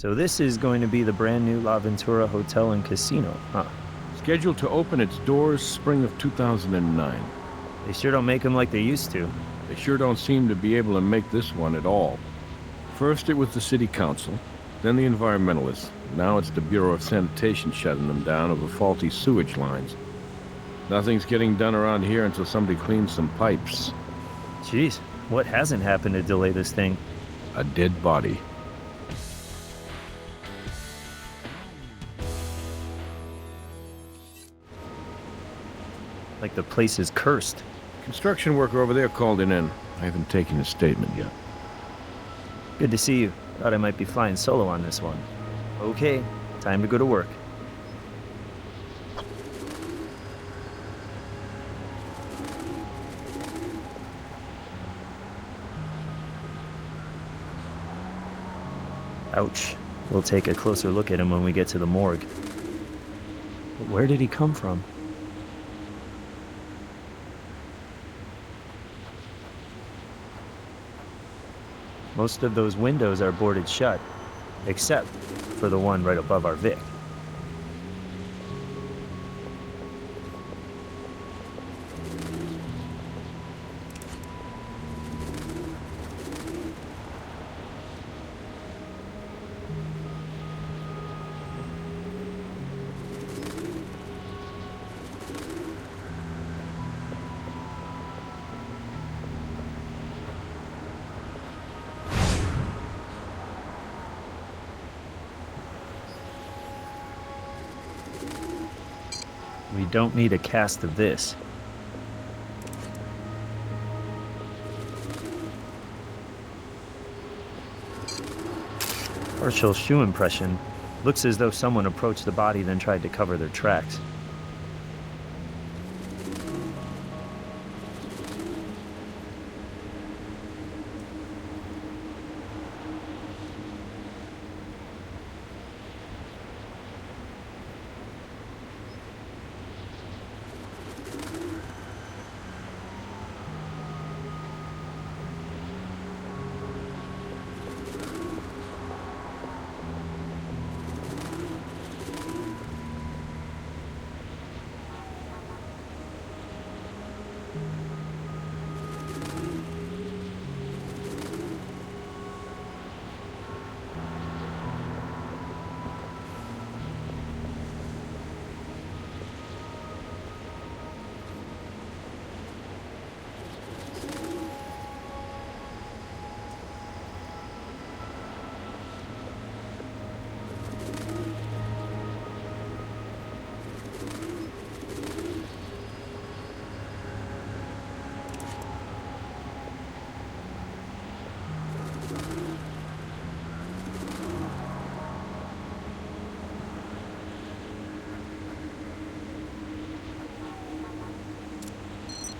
So this is going to be the brand new La Ventura Hotel and Casino, huh? Scheduled to open its doors spring of 2009. They sure don't make them like they used to. They sure don't seem to be able to make this one at all. First it was the city council, then the environmentalists. Now it's the Bureau of Sanitation shutting them down over faulty sewage lines. Nothing's getting done around here until somebody cleans some pipes. Jeez, what hasn't happened to delay this thing? A dead body. Like the place is cursed. Construction worker over there called in. I haven't taken a statement yet. Good to see you. Thought I might be flying solo on this one. Okay, time to go to work. Ouch. We'll take a closer look at him when we get to the morgue. But where did he come from? Most of those windows are boarded shut, except for the one right above our Vic. We don't need a cast of this. Partial shoe impression. Looks as though someone approached the body then tried to cover their tracks.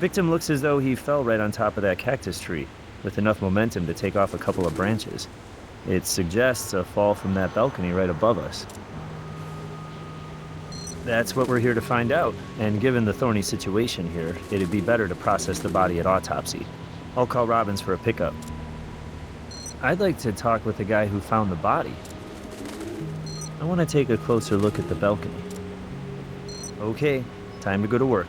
Victim looks as though he fell right on top of that cactus tree, with enough momentum to take off a couple of branches. It suggests a fall from that balcony right above us. That's what we're here to find out, and given the thorny situation here, it'd be better to process the body at autopsy. I'll call Robbins for a pickup. I'd like to talk with the guy who found the body. I want to take a closer look at the balcony. Okay, time to go to work.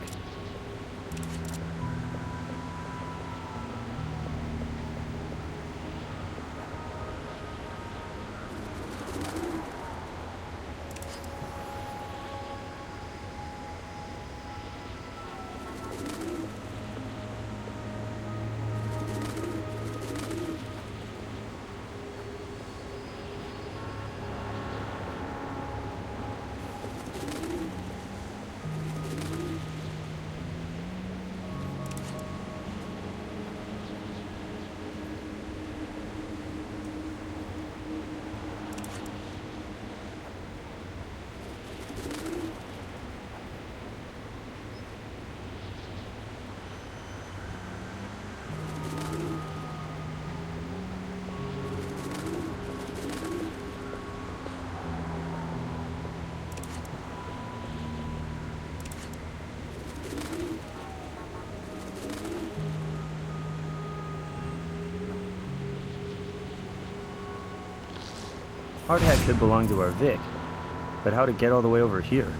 Hard hat could belong to our Vic, but how to get all the way over here?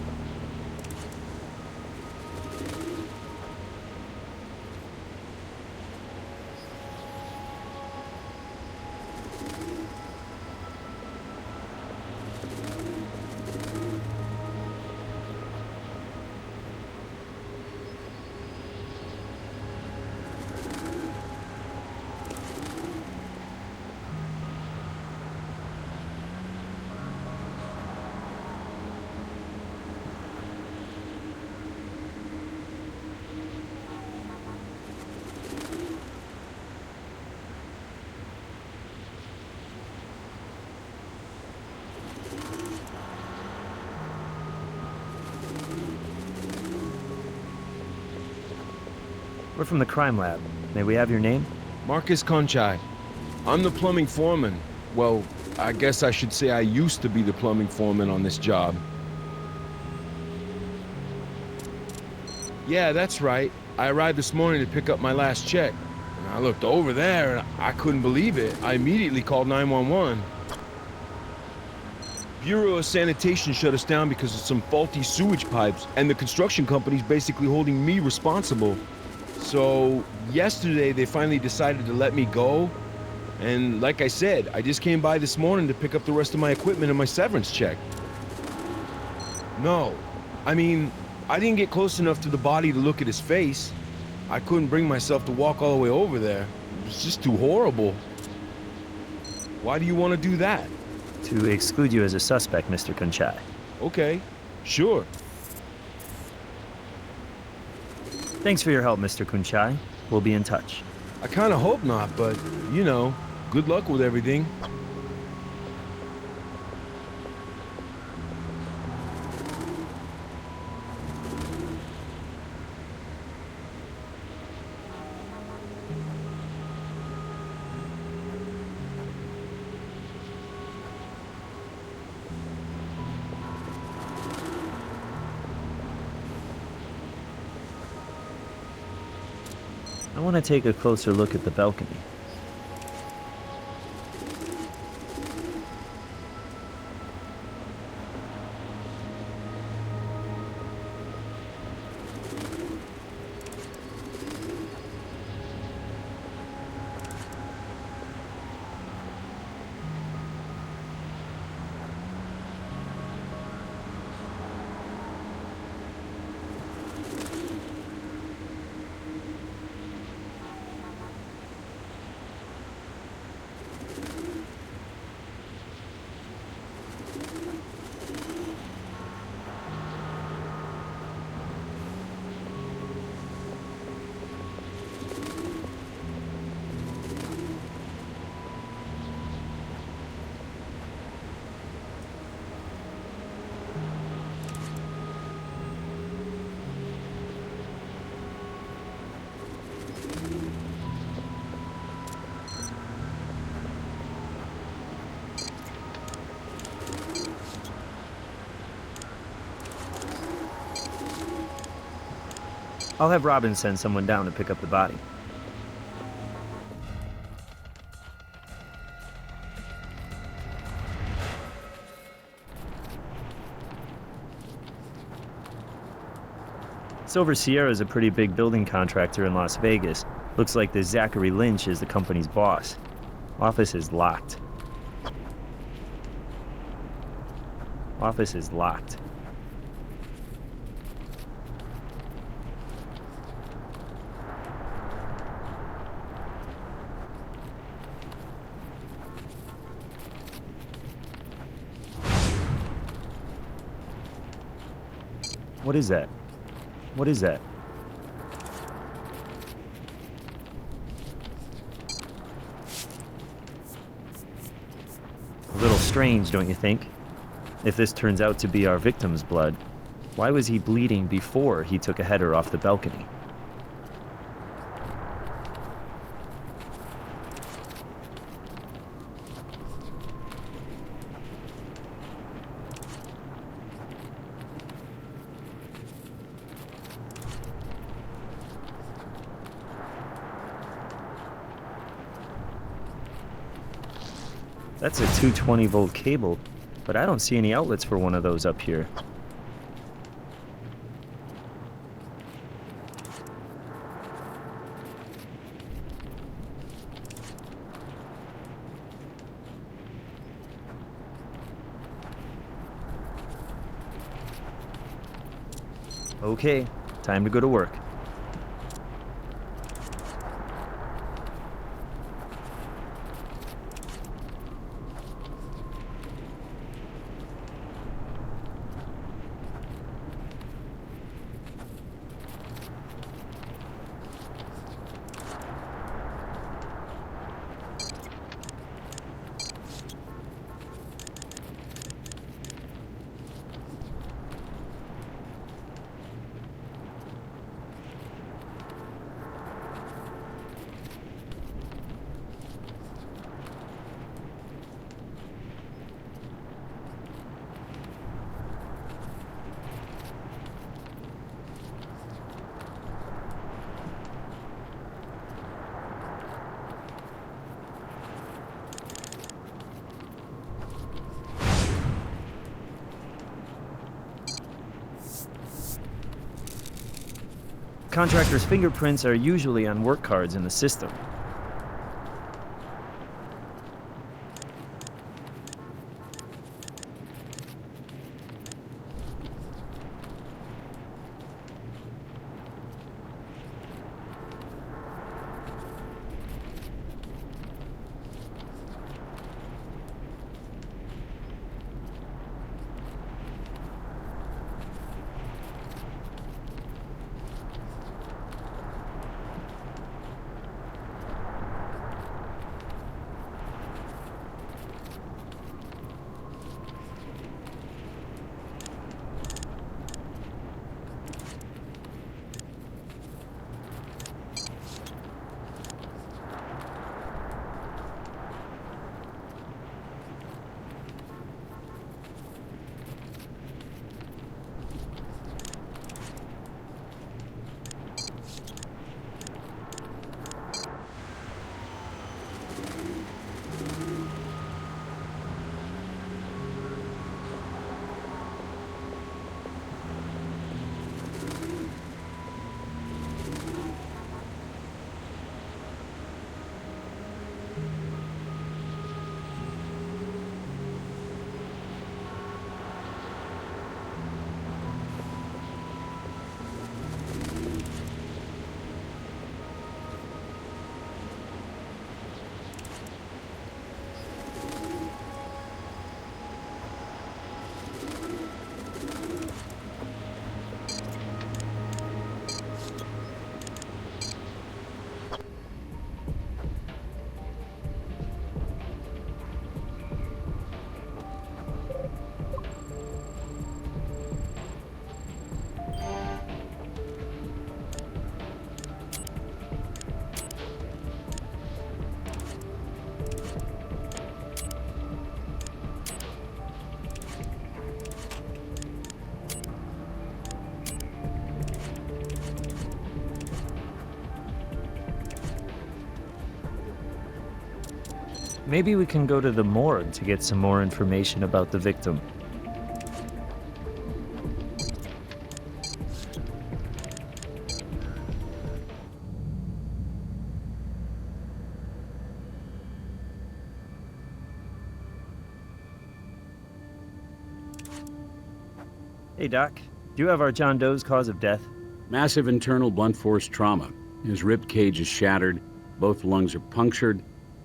We're from the crime lab. May we have your name? Marcus Conchai. I'm the plumbing foreman. Well, I guess I should say I used to be the plumbing foreman on this job. Yeah, that's right. I arrived this morning to pick up my last check. And I looked over there and I couldn't believe it. I immediately called 911. Bureau of Sanitation shut us down because of some faulty sewage pipes, and the construction company's basically holding me responsible. So, yesterday they finally decided to let me go, and like I said, I just came by this morning to pick up the rest of my equipment and my severance check. No, I mean, I didn't get close enough to the body to look at his face. I couldn't bring myself to walk all the way over there. It was just too horrible. Why do you want to do that? To exclude you as a suspect, Mr. Conchai. Okay, sure. Thanks for your help, Mr. Conchai. We'll be in touch. I kinda hope not, but, you know, good luck with everything. I want to take a closer look at the balcony. I'll have Robin send someone down to pick up the body. Silver Sierra is a pretty big building contractor in Las Vegas. Looks like the Zachary Lynch is the company's boss. Office is locked. Office is locked. What is that? What is that? A little strange, don't you think? If this turns out to be our victim's blood, why was he bleeding before he took a header off the balcony? That's a 220-volt cable, but I don't see any outlets for one of those up here. Okay, time to go to work. Contractors' fingerprints are usually on work cards in the system. Maybe we can go to the morgue to get some more information about the victim. Hey, Doc. Do you have our John Doe's cause of death? Massive internal blunt force trauma. His rib cage is shattered, both lungs are punctured,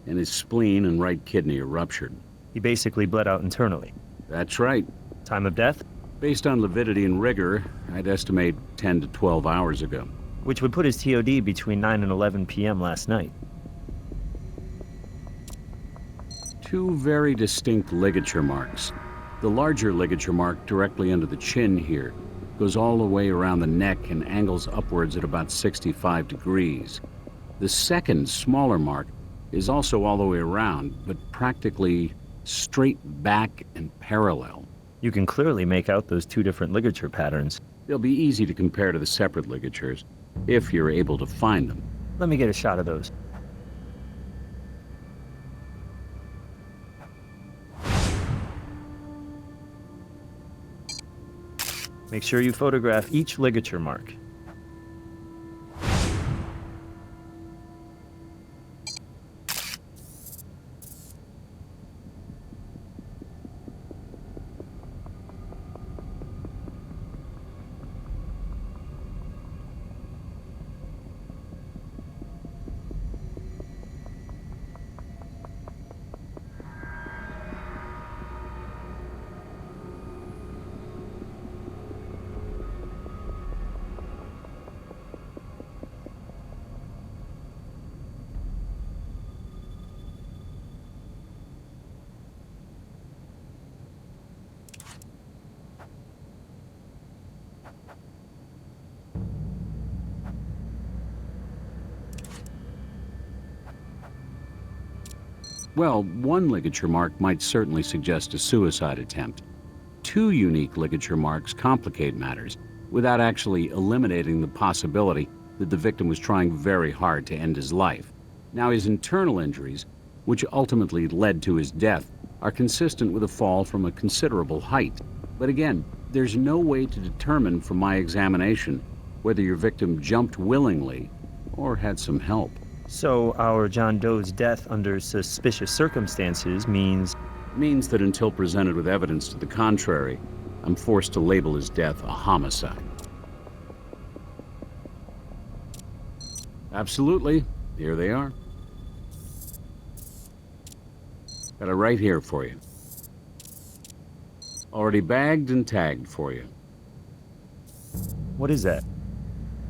and his spleen and right kidney are ruptured. He basically bled out internally. That's right. Time of death? Based on lividity and rigor, I'd estimate 10 to 12 hours ago. Which would put his TOD between 9 and 11 p.m. last night. Two very distinct ligature marks. The larger ligature mark directly under the chin here goes all the way around the neck and angles upwards at about 65 degrees. The second, smaller mark is also all the way around, but practically straight back and parallel. You can clearly make out those two different ligature patterns. They'll be easy to compare to the separate ligatures, if you're able to find them. Let me get a shot of those. Make sure you photograph each ligature mark. Well, one ligature mark might certainly suggest a suicide attempt. Two unique ligature marks complicate matters without actually eliminating the possibility that the victim was trying very hard to end his life. Now, his internal injuries, which ultimately led to his death, are consistent with a fall from a considerable height. But again, there's no way to determine from my examination whether your victim jumped willingly or had some help. So our John Doe's death under suspicious circumstances means Means that until presented with evidence to the contrary, I'm forced to label his death a homicide. Absolutely. Here they are. Got it right here for you. Already bagged and tagged for you. what is that?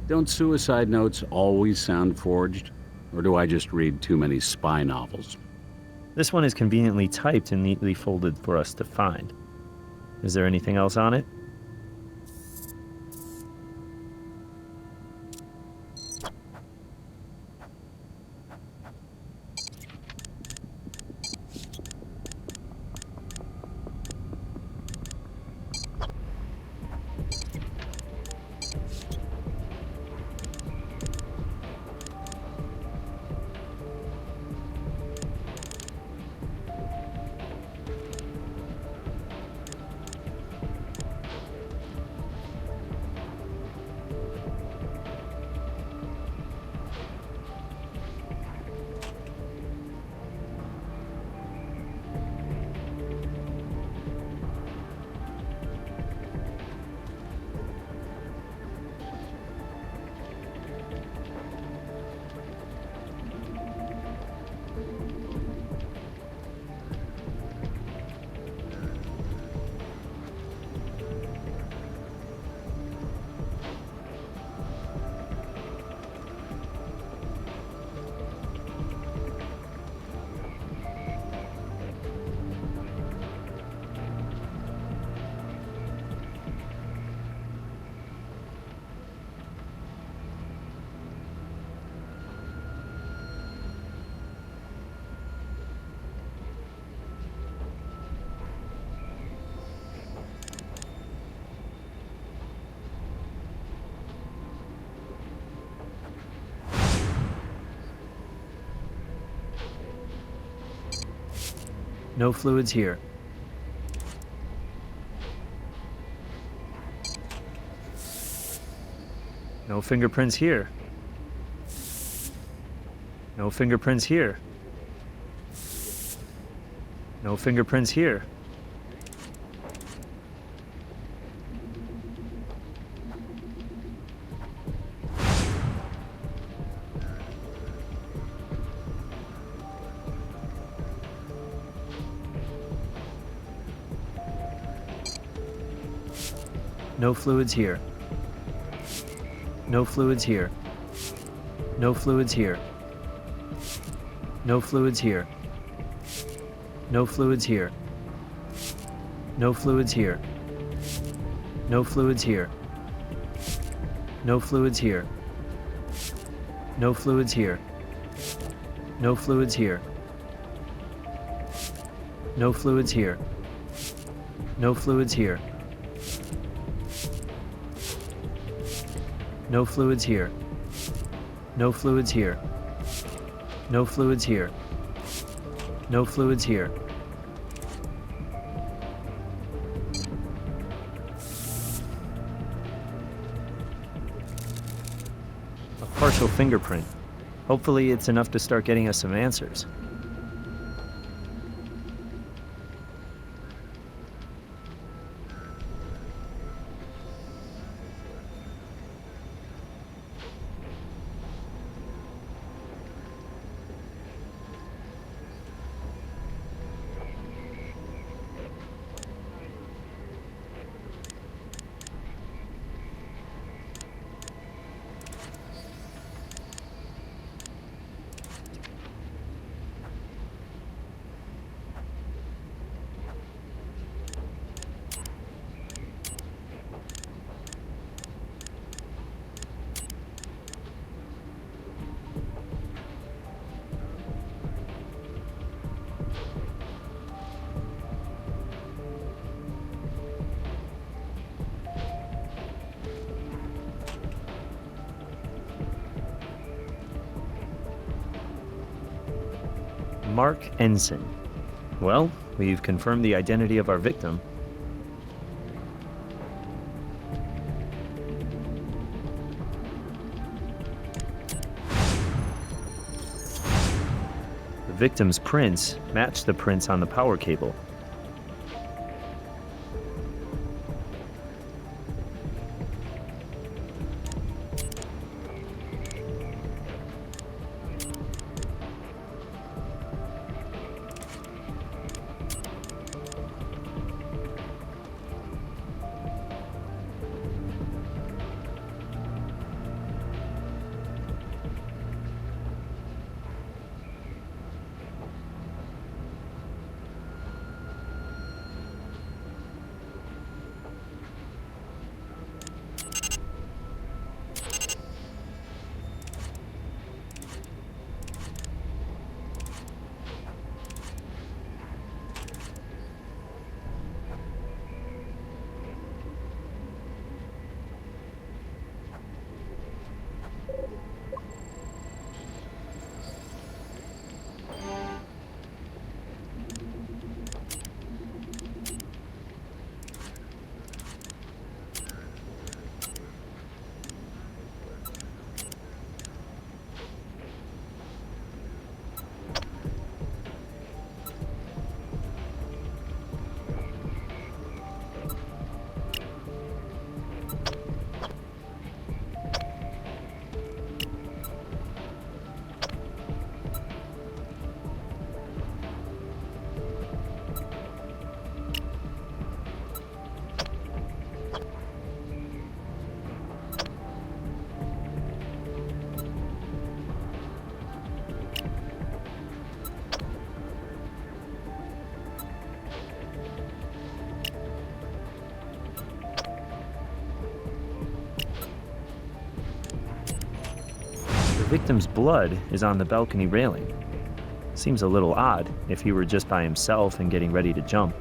Don't suicide notes always sound forged? Or do I just read too many spy novels? This one is conveniently typed and neatly folded for us to find. Is there anything else on it? No fluids here. No fingerprints here. No fingerprints here. No fingerprints here. No fluids here. No fluids here. No fluids here. No fluids here. No fluids here. No fluids here. No fluids here. No fluids here. No fluids here. No fluids here. No fluids here. No fluids here. No fluids here. No fluids here. No fluids here. No fluids here. A partial fingerprint. Hopefully it's enough to start getting us some answers. Mark Ensign. Well, we've confirmed the identity of our victim. The victim's prints match the prints on the power cable. The victim's blood is on the balcony railing. Seems a little odd if he were just by himself and getting ready to jump.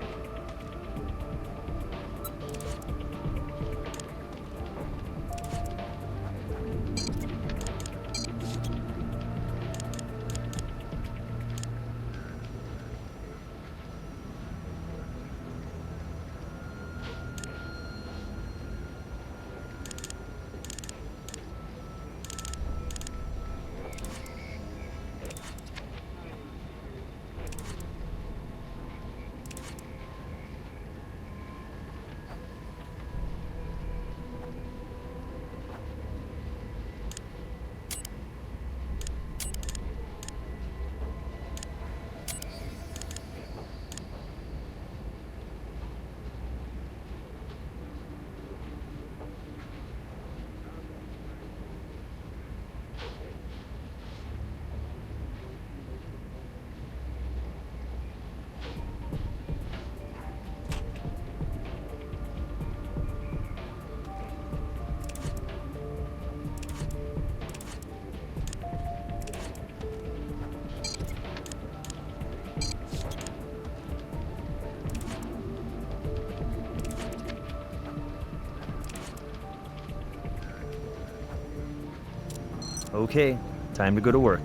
Okay, time to go to work.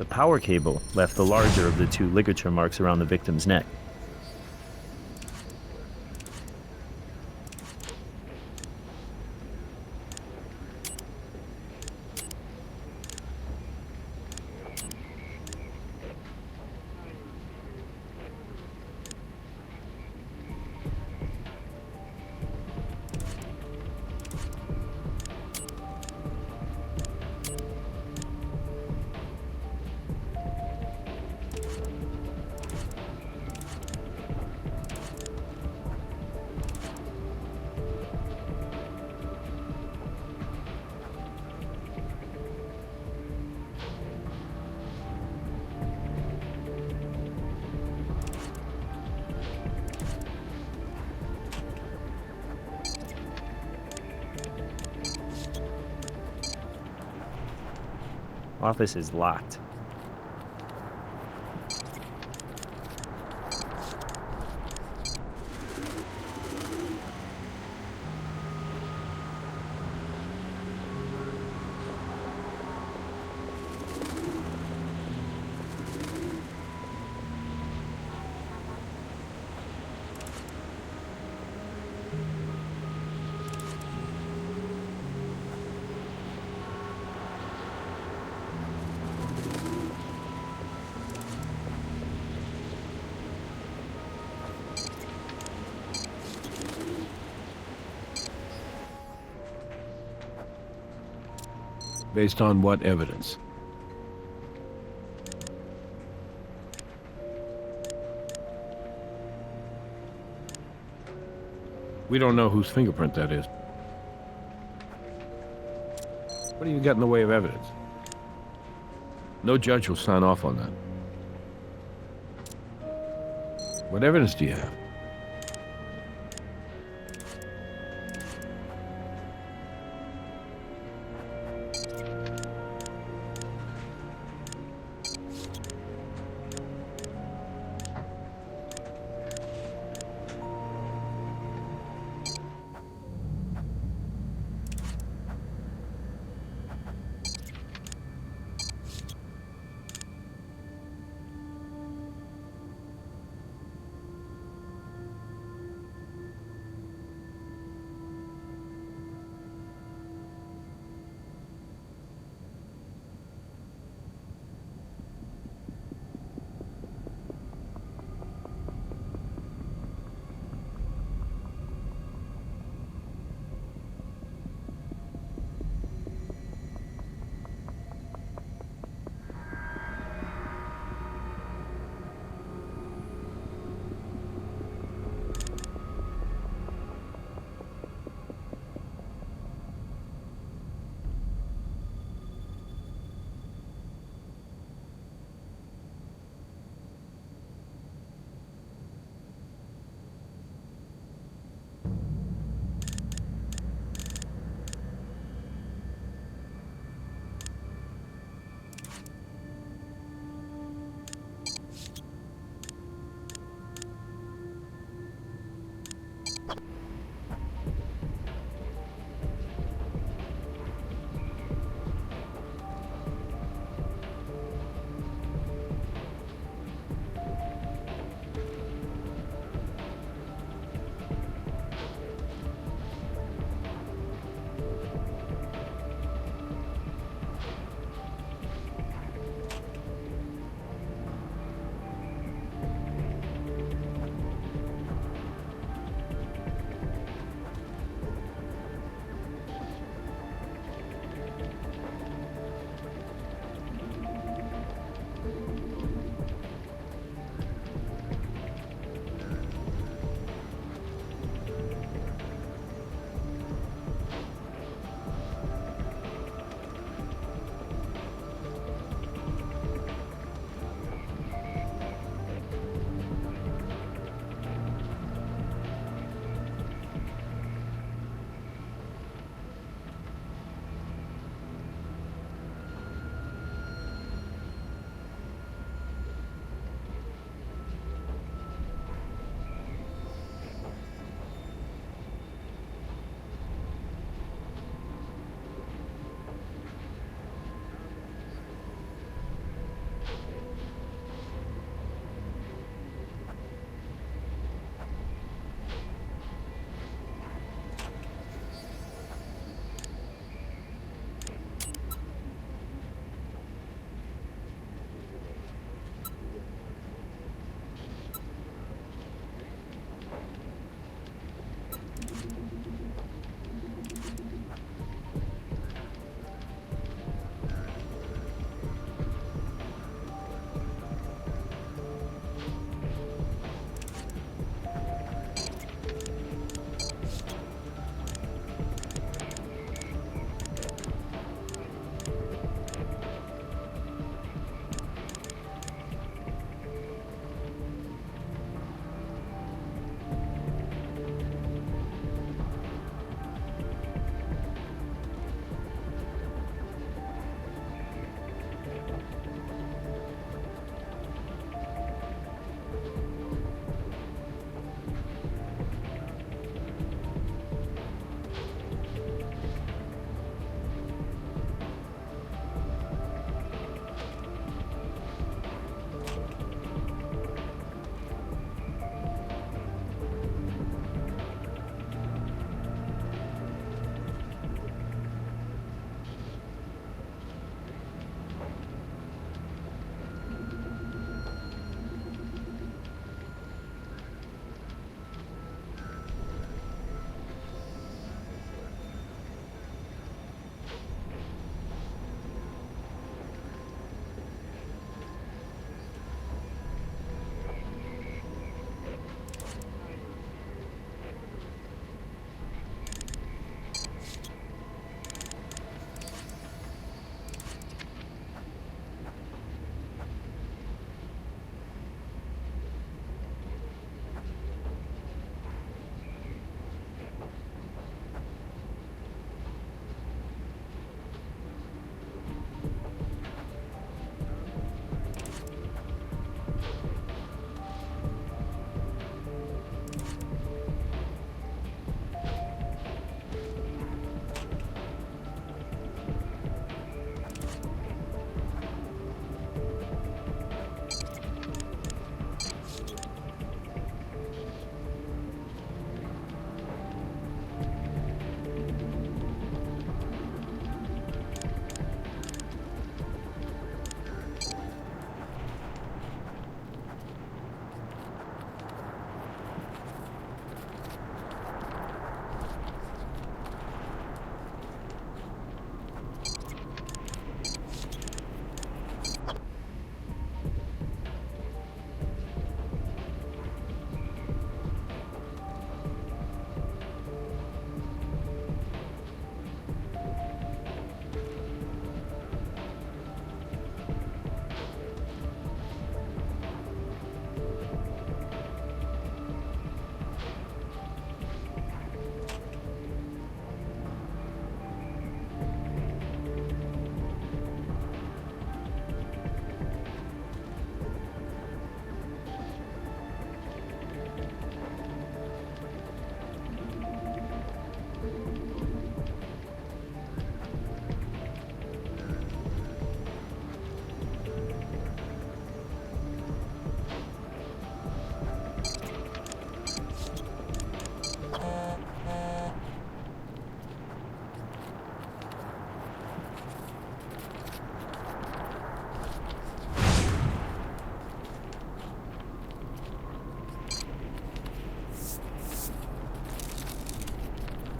The power cable left the larger of the two ligature marks around the victim's neck. Office is locked. Based on what evidence? We don't know whose fingerprint that is. What do you got in the way of evidence? No judge will sign off on that. What evidence do you have?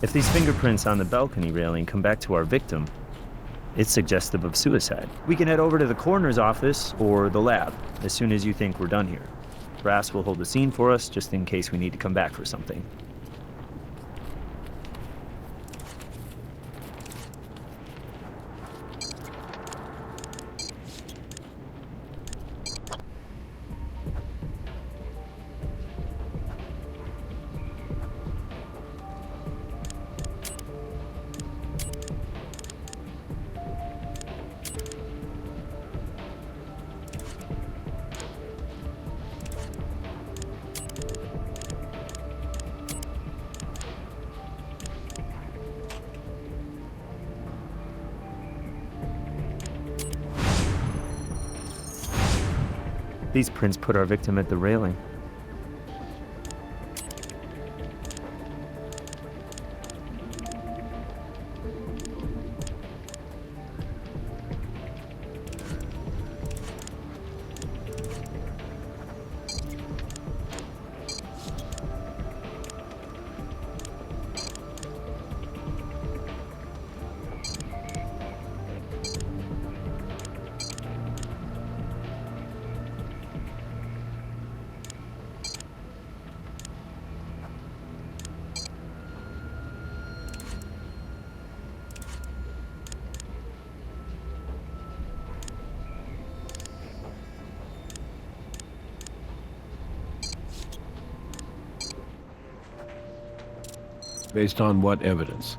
If these fingerprints on the balcony railing come back to our victim, it's suggestive of suicide. We can head over to the coroner's office or the lab as soon as you think we're done here. Brass will hold the scene for us just in case we need to come back for something. These prints put our victim at the railing. Based on what evidence?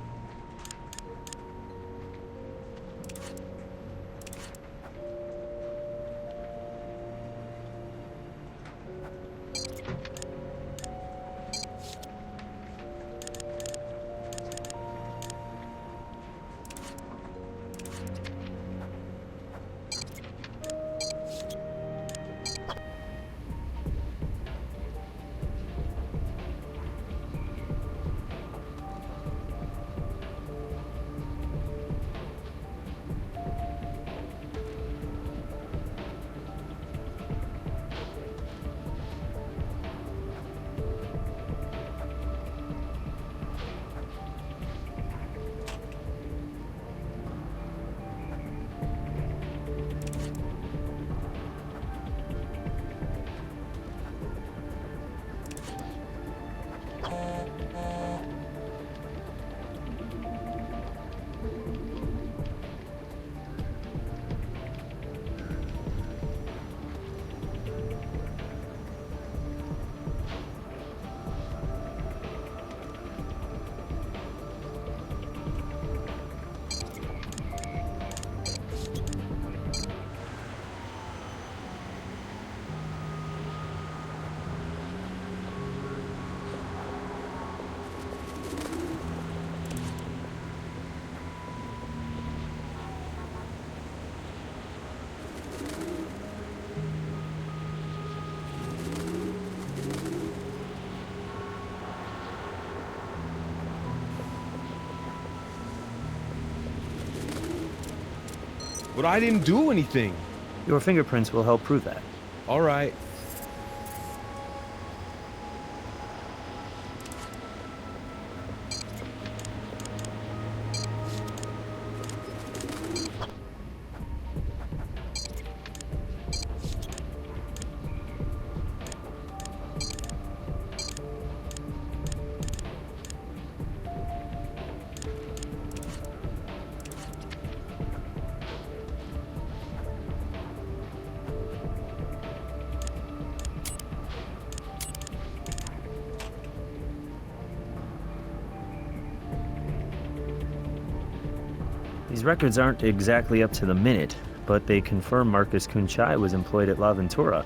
But I didn't do anything. Your fingerprints will help prove that. All right. These records aren't exactly up to the minute, but they confirm Marcus Kunchai was employed at La Ventura.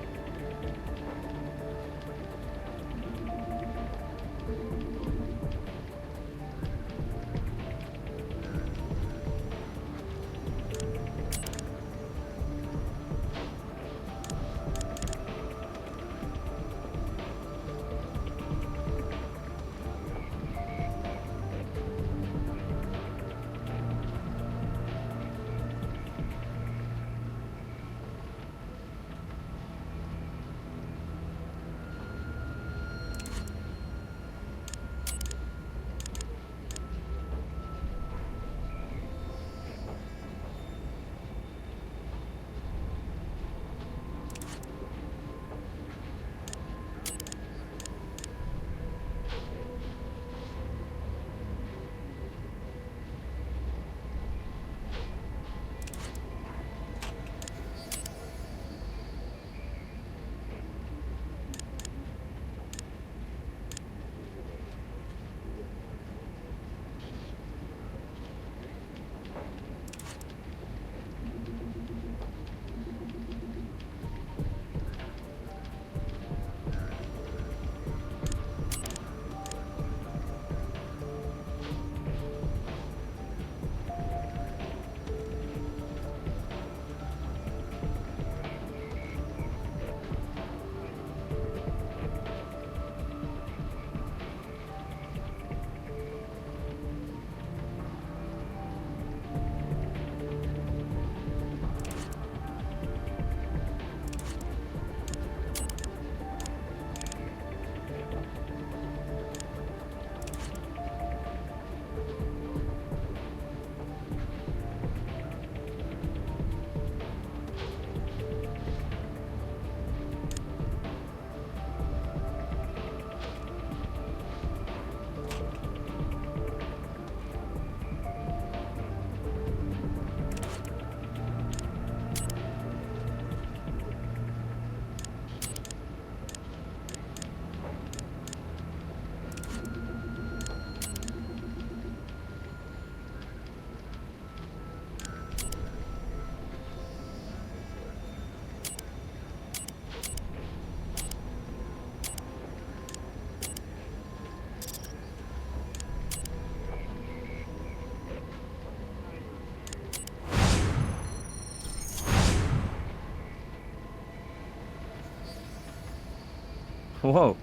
Whoa,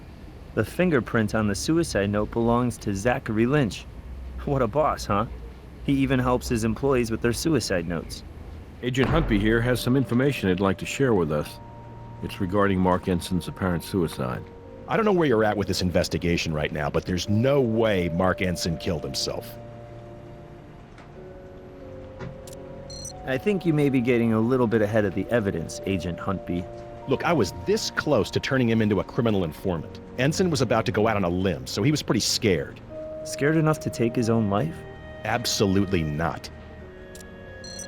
the fingerprint on the suicide note belongs to Zachary Lynch. What a boss, huh? He even helps his employees with their suicide notes. Agent Huntby here has some information he'd like to share with us. It's regarding Mark Ensign's apparent suicide. I don't know where you're at with this investigation right now, but there's no way Mark Ensign killed himself. I think you may be getting a little bit ahead of the evidence, Agent Huntby. Look, I was this close to turning him into a criminal informant. Ensign was about to go out on a limb, so he was pretty scared. Scared enough to take his own life? Absolutely not.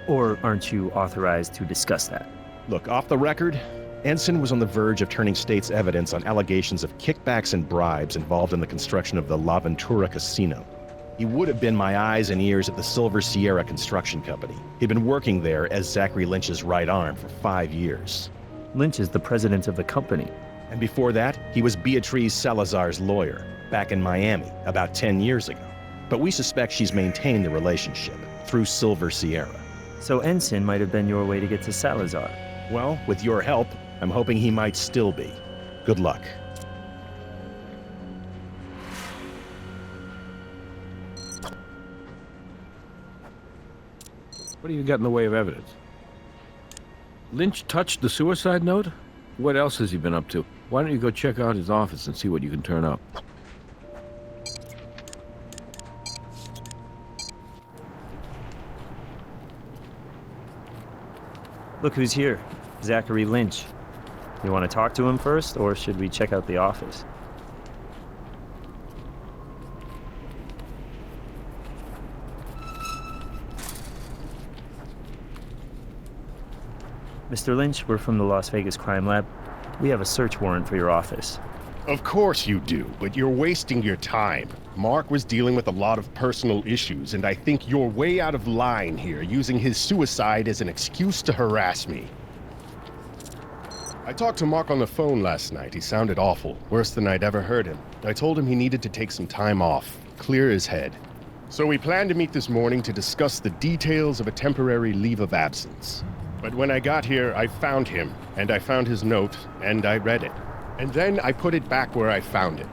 Or aren't you authorized to discuss that? Look, off the record, Ensign was on the verge of turning state's evidence on allegations of kickbacks and bribes involved in the construction of the La Ventura Casino. He would have been my eyes and ears at the Silver Sierra Construction Company. He'd been working there as Zachary Lynch's right arm for 5 years. Lynch is the president of the company. And before that, he was Beatriz Salazar's lawyer, back in Miami, about 10 years ago. But we suspect she's maintained the relationship through Silver Sierra. So Ensign might have been your way to get to Salazar. Well, with your help, I'm hoping he might still be. Good luck. What do you got in the way of evidence? Lynch touched the suicide note? What else has he been up to? Why don't you go check out his office and see what you can turn up? Look who's here. Zachary Lynch. You want to talk to him first, or should we check out the office? Mr. Lynch, we're from the Las Vegas Crime Lab. We have a search warrant for your office. Of course you do, but you're wasting your time. Mark was dealing with a lot of personal issues, and I think you're way out of line here, using his suicide as an excuse to harass me. I talked to Mark on the phone last night. He sounded awful, worse than I'd ever heard him. I told him he needed to take some time off, clear his head. So we planned to meet this morning to discuss the details of a temporary leave of absence. But when I got here, I found him, and I found his note, and I read it. And then I put it back where I found it.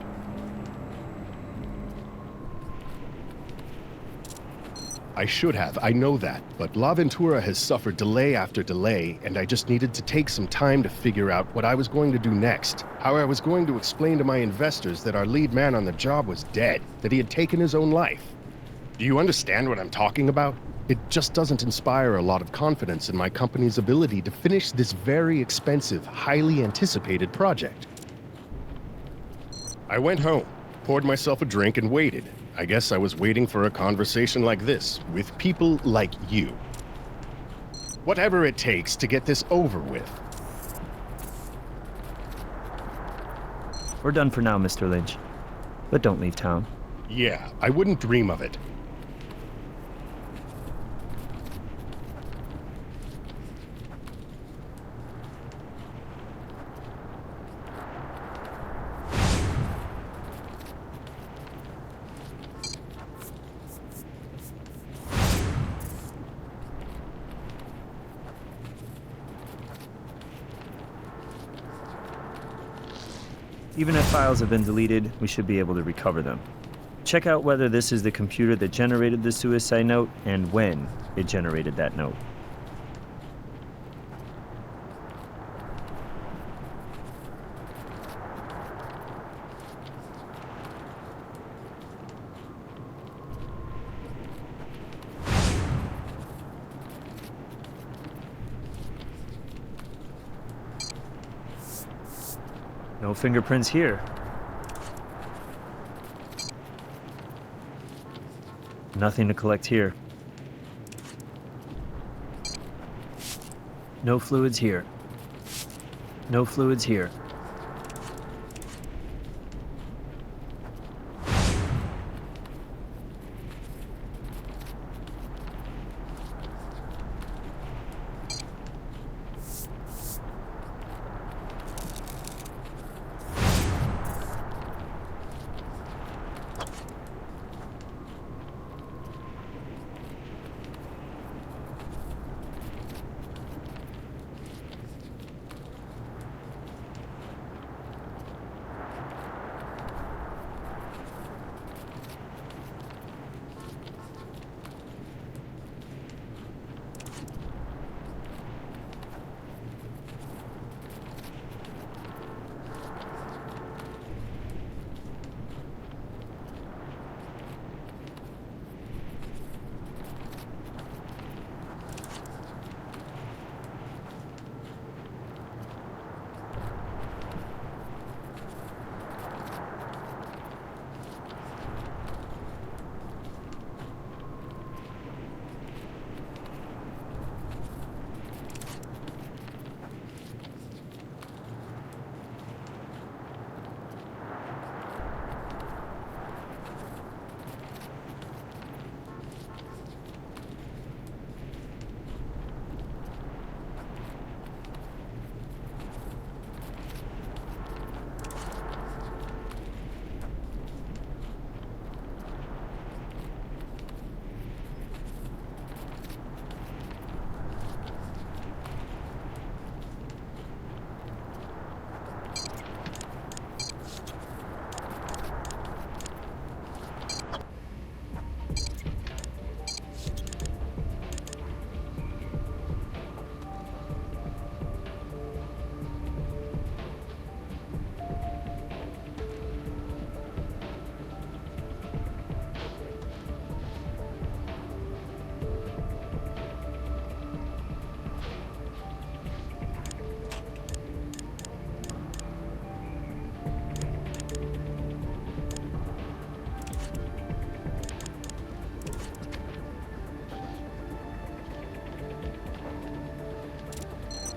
I should have, I know that, but La Ventura has suffered delay after delay, and I just needed to take some time to figure out what I was going to do next. How I was going to explain to my investors that our lead man on the job was dead, that he had taken his own life. Do you understand what I'm talking about? It just doesn't inspire a lot of confidence in my company's ability to finish this very expensive, highly anticipated project. I went home, poured myself a drink, and waited. I guess I was waiting for a conversation like this, with people like you. Whatever it takes to get this over with. We're done for now, Mr. Lynch. But don't leave town. Yeah, I wouldn't dream of it. Even if files have been deleted, we should be able to recover them. Check out whether this is the computer that generated the suicide note and when it generated that note. No fingerprints here. Nothing to collect here. No fluids here. No fluids here.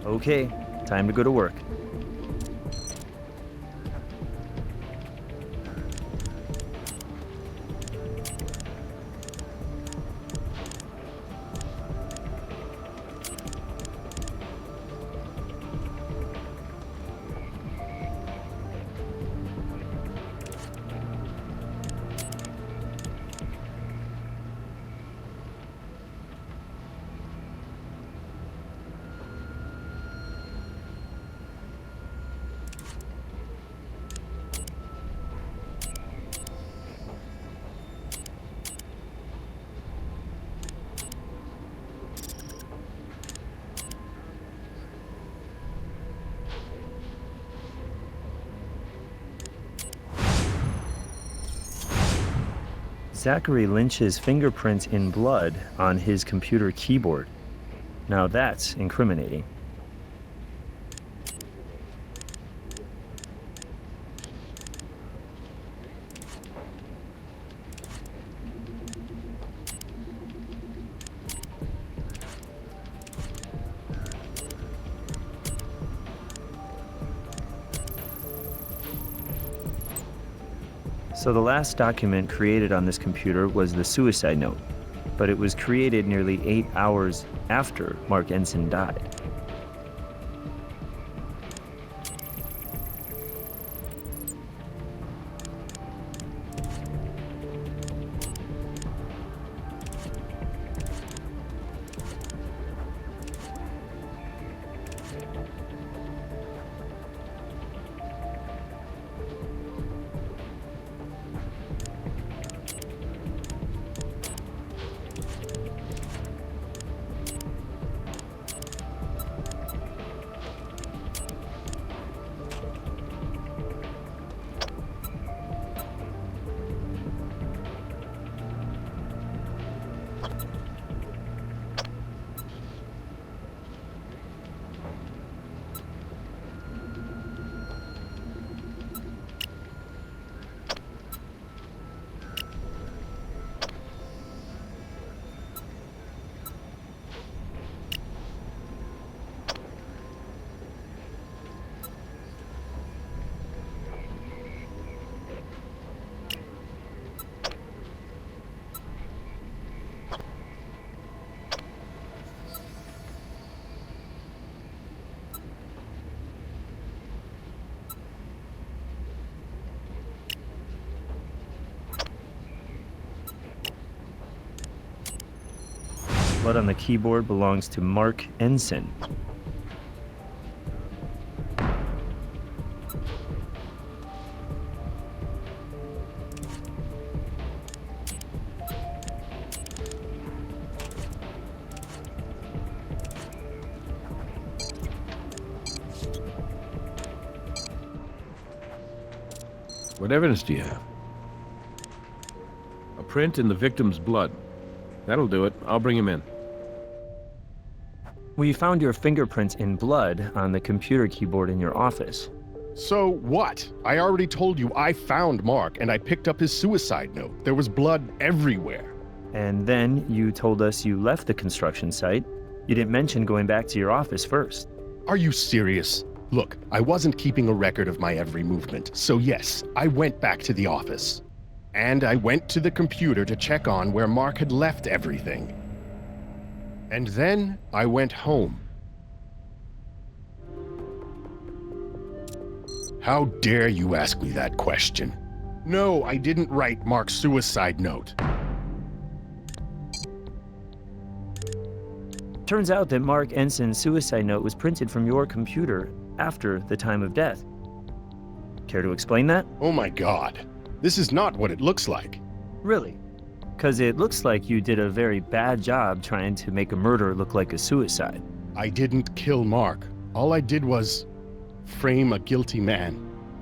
Okay, time to go to work. Zachary Lynch's fingerprints in blood on his computer keyboard. Now that's incriminating. So the last document created on this computer was the suicide note, but it was created nearly 8 hours after Mark Ensign died. Blood on the keyboard belongs to Mark Ensign. What evidence do you have? A print in the victim's blood. That'll do it. I'll bring him in. We found your fingerprints in blood on the computer keyboard in your office. So what? I already told you I found Mark and I picked up his suicide note. There was blood everywhere. And then you told us you left the construction site. You didn't mention going back to your office first. Are you serious? Look, I wasn't keeping a record of my every movement, so yes, I went back to the office. And I went to the computer to check on where Mark had left everything. And then I went home. How dare you ask me that question? No, I didn't write Mark's suicide note. Turns out that Mark Ensign's suicide note was printed from your computer after the time of death. Care to explain that? Oh my God. This is not what it looks like. Really? Because it looks like you did a very bad job trying to make a murder look like a suicide. I didn't kill Mark. All I did was frame a guilty man.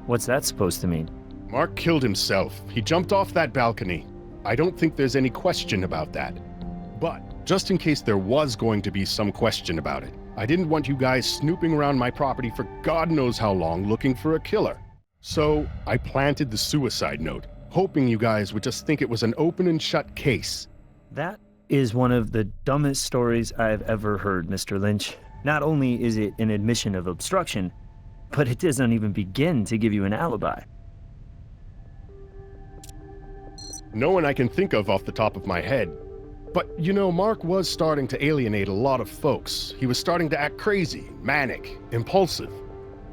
What's that supposed to mean? Mark killed himself. He jumped off that balcony. I don't think there's any question about that. But just in case there was going to be some question about it, I didn't want you guys snooping around my property for God knows how long looking for a killer. So I planted the suicide note, hoping you guys would just think it was an open and shut case. That is one of the dumbest stories I've ever heard, Mr. Lynch. Not only is it an admission of obstruction, but it doesn't even begin to give you an alibi. No one I can think of off the top of my head. But, you know, Mark was starting to alienate a lot of folks. He was starting to act crazy, manic, impulsive.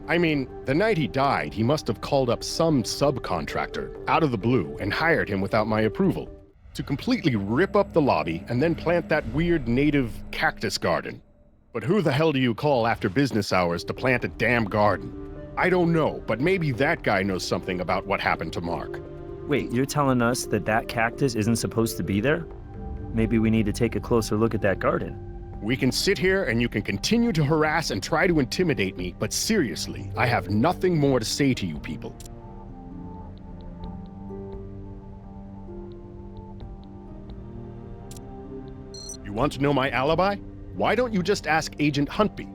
I mean, the night he died, he must have called up some subcontractor out of the blue and hired him without my approval to completely rip up the lobby and then plant that weird native cactus garden. But who the hell do you call after business hours to plant a damn garden? I don't know, but maybe that guy knows something about what happened to Mark. Wait, you're telling us that that cactus isn't supposed to be there? Maybe we need to take a closer look at that garden. We can sit here and you can continue to harass and try to intimidate me, but seriously, I have nothing more to say to you people. You want to know my alibi? Why don't you just ask Agent Huntby?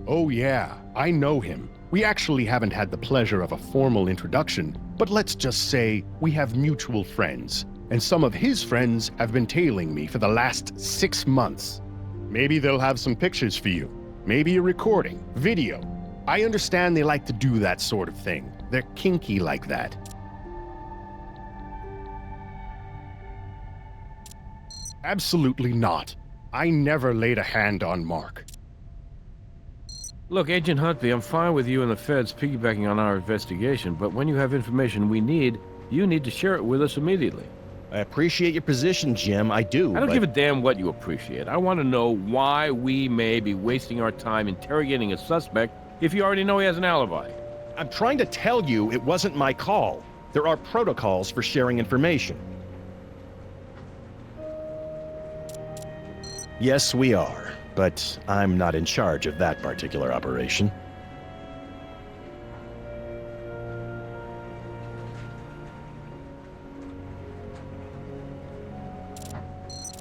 Oh yeah, I know him. We actually haven't had the pleasure of a formal introduction, but let's just say we have mutual friends, and some of his friends have been tailing me for the last 6 months. Maybe they'll have some pictures for you. Maybe a recording, video. I understand they like to do that sort of thing. They're kinky like that. Absolutely not. I never laid a hand on Mark. Look, Agent Huntby, I'm fine with you and the feds piggybacking on our investigation, but when you have information we need, you need to share it with us immediately. I appreciate your position, Jim. I do. I don't but- give a damn what you appreciate. I want to know why we may be wasting our time interrogating a suspect if you already know he has an alibi. I'm trying to tell you it wasn't my call. There are protocols for sharing information. Yes, we are, but I'm not in charge of that particular operation.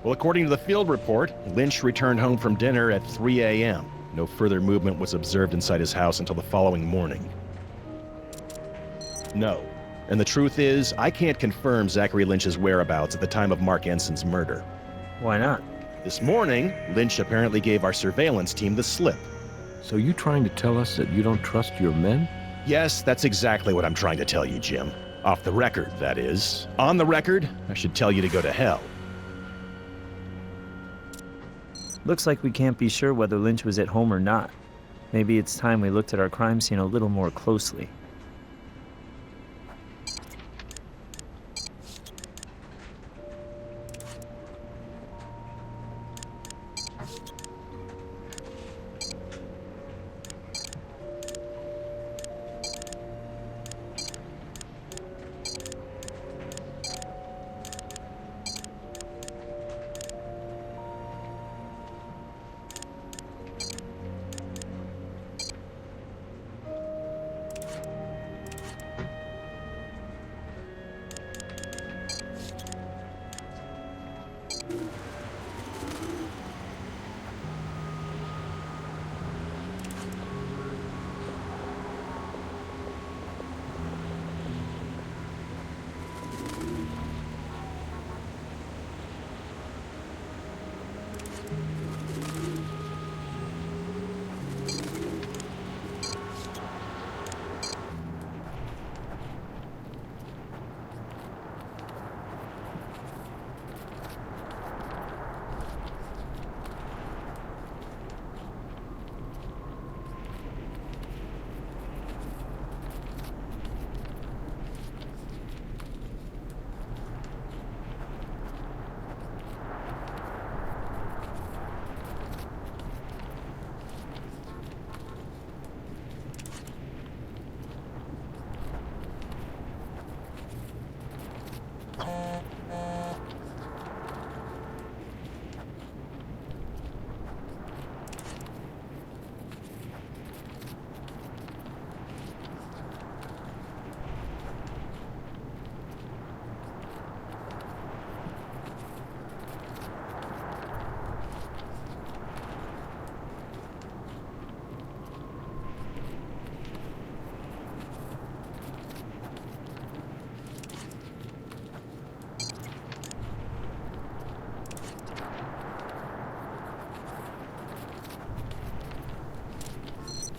Well, according to the field report, Lynch returned home from dinner at 3 a.m. No further movement was observed inside his house until the following morning. No. And the truth is, I can't confirm Zachary Lynch's whereabouts at the time of Mark Ensign's murder. Why not? This morning, Lynch apparently gave our surveillance team the slip. So you trying to tell us that you don't trust your men? Yes, that's exactly what I'm trying to tell you, Jim. Off the record, that is. On the record, I should tell you to go to hell. Looks like we can't be sure whether Lynch was at home or not. Maybe it's time we looked at our crime scene a little more closely.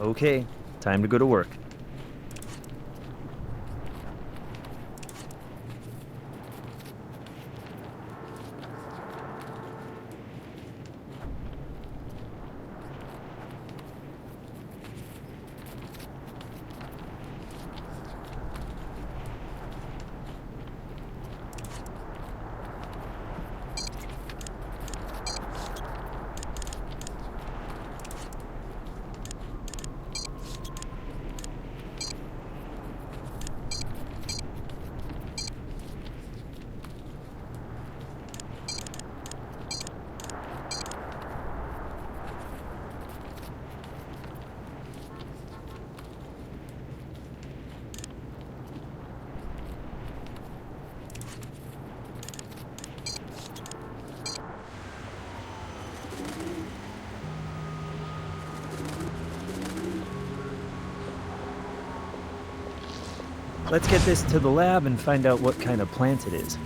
Okay, time to go to work. Let's get this to the lab and find out what kind of plant it is.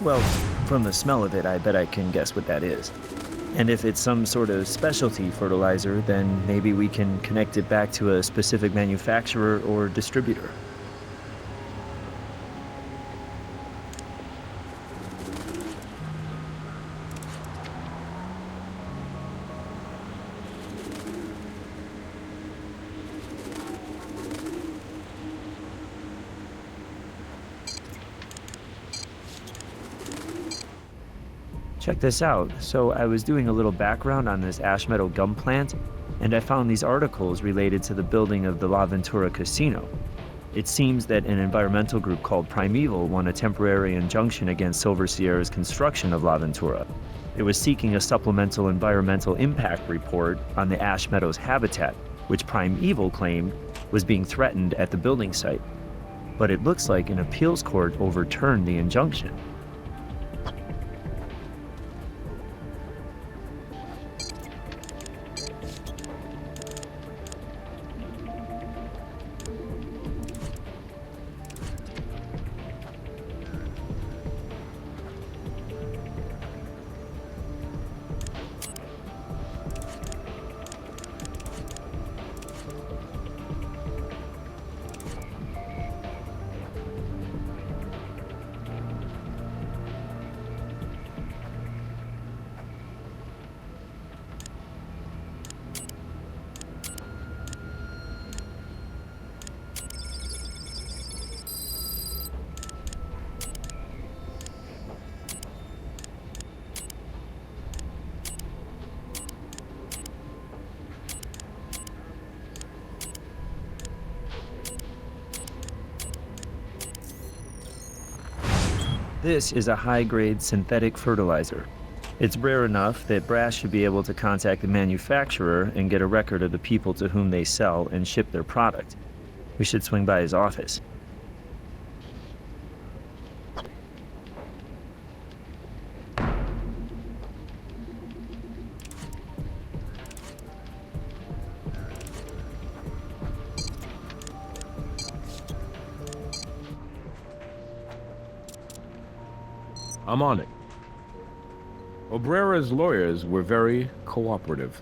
Well, from the smell of it, I bet I can guess what that is. And if it's some sort of specialty fertilizer, then maybe we can connect it back to a specific manufacturer or distributor. Check this out. So I was doing a little background on this ash meadow gum plant, and I found these articles related to the building of the La Ventura Casino. It seems that an environmental group called Primeval won a temporary injunction against Silver Sierra's construction of La Ventura. It was seeking a supplemental environmental impact report on the ash meadows habitat, which Primeval claimed was being threatened at the building site. But it looks like an appeals court overturned the injunction. This is a high-grade synthetic fertilizer. It's rare enough that Brass should be able to contact the manufacturer and get a record of the people to whom they sell and ship their product. We should swing by his office. I'm on it. Obrera's lawyers were very cooperative.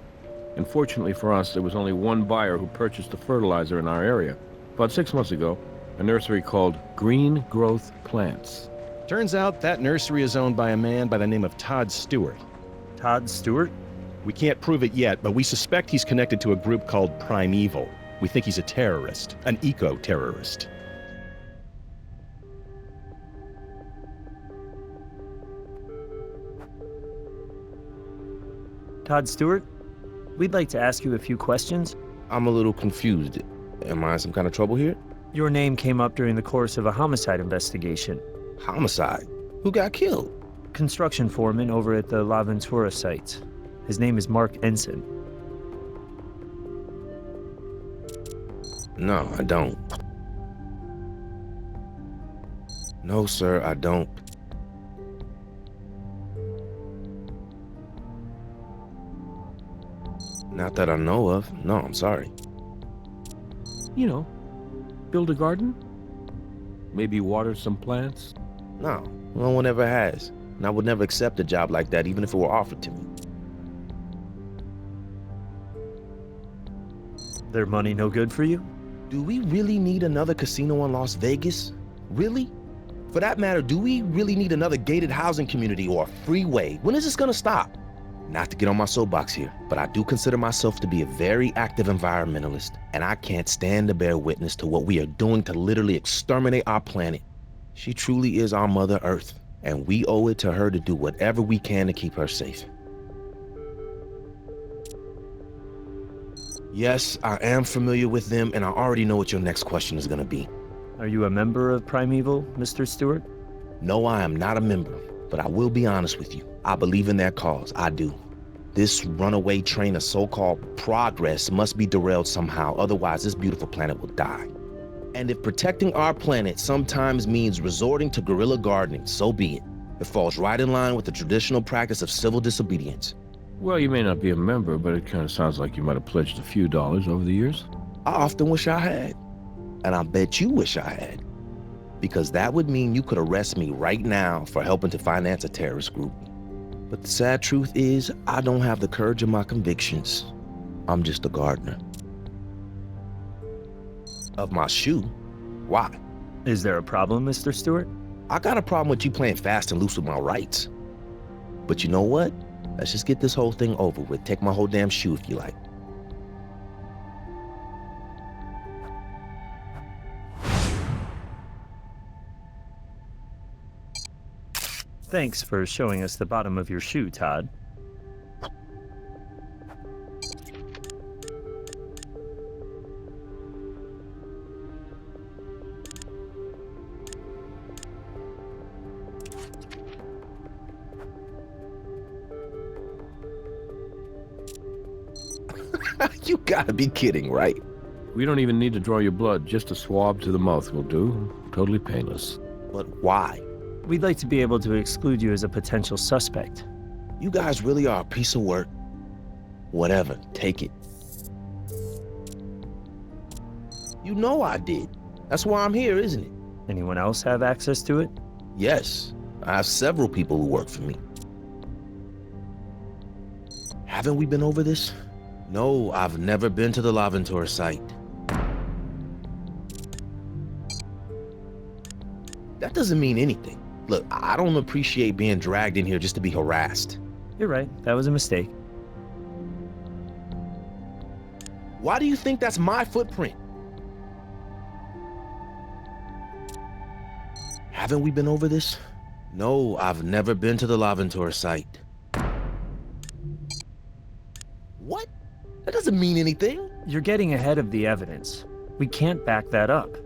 Unfortunately for us, there was only one buyer who purchased the fertilizer in our area. About 6 months ago, a nursery called Green Growth Plants. Turns out that nursery is owned by a man by the name of Todd Stewart. Todd Stewart? We can't prove it yet, but we suspect he's connected to a group called Primeval. We think he's a terrorist, an eco-terrorist. Todd Stewart? We'd like to ask you a few questions. I'm a little confused. Am I in some kind of trouble here? Your name came up during the course of a homicide investigation. Homicide? Who got killed? Construction foreman over at the La Ventura site. His name is Mark Ensign. No, I don't. No, sir, I don't. Not that I know of. No, I'm sorry. You know, build a garden? Maybe water some plants? No, no one ever has. And I would never accept a job like that, even if it were offered to me. Their money no good for you? Do we really need another casino in Las Vegas? Really? For that matter, do we really need another gated housing community or a freeway? When is this gonna stop? Not to get on my soapbox here, but I do consider myself to be a very active environmentalist, and I can't stand to bear witness to what we are doing to literally exterminate our planet. She truly is our Mother Earth, and we owe it to her to do whatever we can to keep her safe. Yes, I am familiar with them, and I already know what your next question is gonna be. Are you a member of Primeval, Mr. Stewart? No, I am not a member, but I will be honest with you. I believe in their cause, I do. This runaway train of so-called progress must be derailed somehow, otherwise this beautiful planet will die. And if protecting our planet sometimes means resorting to guerrilla gardening, so be it. It falls right in line with the traditional practice of civil disobedience. Well, you may not be a member, but it kind of sounds like you might have pledged a few dollars over the years. I often wish I had. And I bet you wish I had. Because that would mean you could arrest me right now for helping to finance a terrorist group. But the sad truth is, I don't have the courage of my convictions. I'm just a gardener. Of my shoe? Why? Is there a problem, Mr. Stewart? I got a problem with you playing fast and loose with my rights. But you know what? Let's just get this whole thing over with. Take my whole damn shoe if you like. Thanks for showing us the bottom of your shoe, Todd. You gotta be kidding, right? We don't even need to draw your blood. Just a swab to the mouth will do. Totally painless. But why? We'd like to be able to exclude you as a potential suspect. You guys really are a piece of work. Whatever, take it. You know I did. That's why I'm here, isn't it? Anyone else have access to it? Yes, I have several people who work for me. Haven't we been over this? No, I've never been to the Laventura site. That doesn't mean anything. Look, I don't appreciate being dragged in here just to be harassed. You're right, that was a mistake. Why do you think that's my footprint? Haven't we been over this? No, I've never been to the Laventura site. What? That doesn't mean anything. You're getting ahead of the evidence. We can't back that up.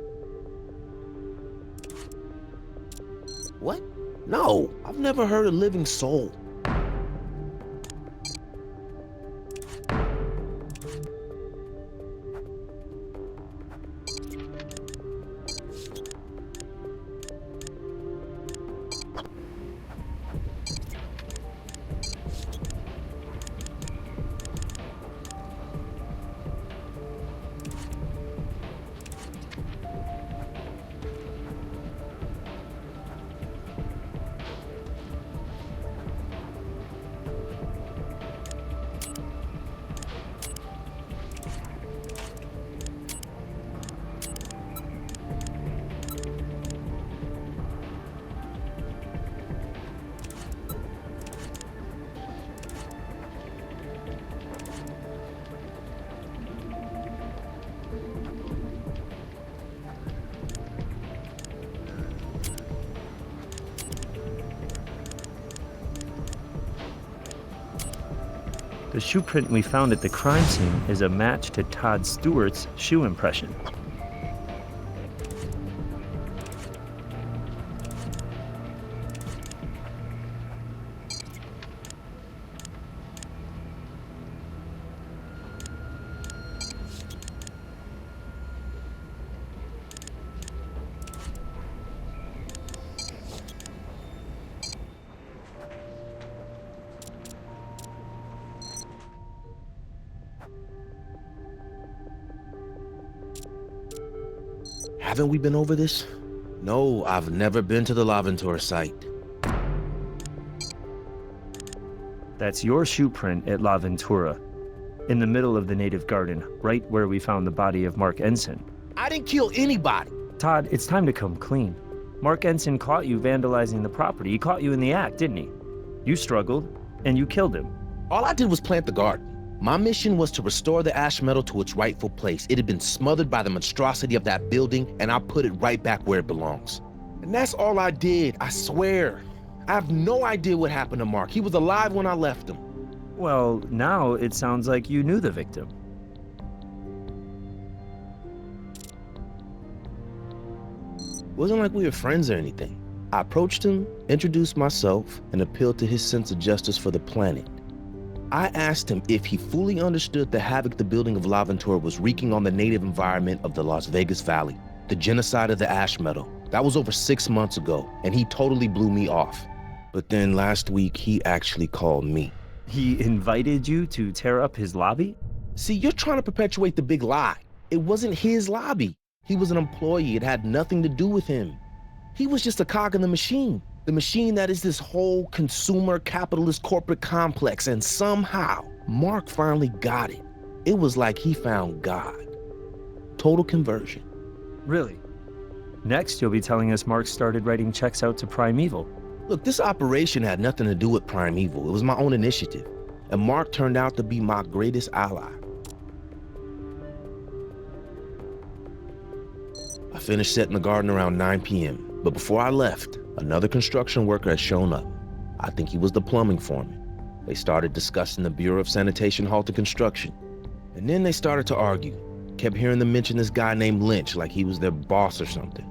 What? No, I've never heard a living soul. The shoe print we found at the crime scene is a match to Todd Stewart's shoe impression. Haven't we been over this? No, I've never been to the Laventura site. That's your shoe print at La Ventura, in the middle of the native garden, right where we found the body of Mark Ensign. I didn't kill anybody. Todd, it's time to come clean. Mark Ensign caught you vandalizing the property. He caught you in the act, didn't he? You struggled, and you killed him. All I did was plant the garden. My mission was to restore the ash metal to its rightful place. It had been smothered by the monstrosity of that building, and I put it right back where it belongs. And that's all I did, I swear. I have no idea what happened to Mark. He was alive when I left him. Well, now it sounds like you knew the victim. It wasn't like we were friends or anything. I approached him, introduced myself, and appealed to his sense of justice for the planet. I asked him if he fully understood the havoc the building of La Ventura was wreaking on the native environment of the Las Vegas Valley, the genocide of the ash metal. That was over 6 months ago, and he totally blew me off. But then last week, he actually called me. He invited you to tear up his lobby? See, you're trying to perpetuate the big lie. It wasn't his lobby. He was an employee. It had nothing to do with him. He was just a cog in the machine that is this whole consumer capitalist corporate complex, and somehow Mark finally got it. It was like he found God. Total conversion. Really? Next, you'll be telling us Mark started writing checks out to Primeval. Look, this operation had nothing to do with Primeval. It was my own initiative, and Mark turned out to be my greatest ally. I finished setting the garden around 9 p.m., but before I left, another construction worker had shown up. I think he was the plumbing foreman. They started discussing the Bureau of Sanitation halted construction. And then they started to argue. Kept hearing them mention this guy named Lynch like he was their boss or something.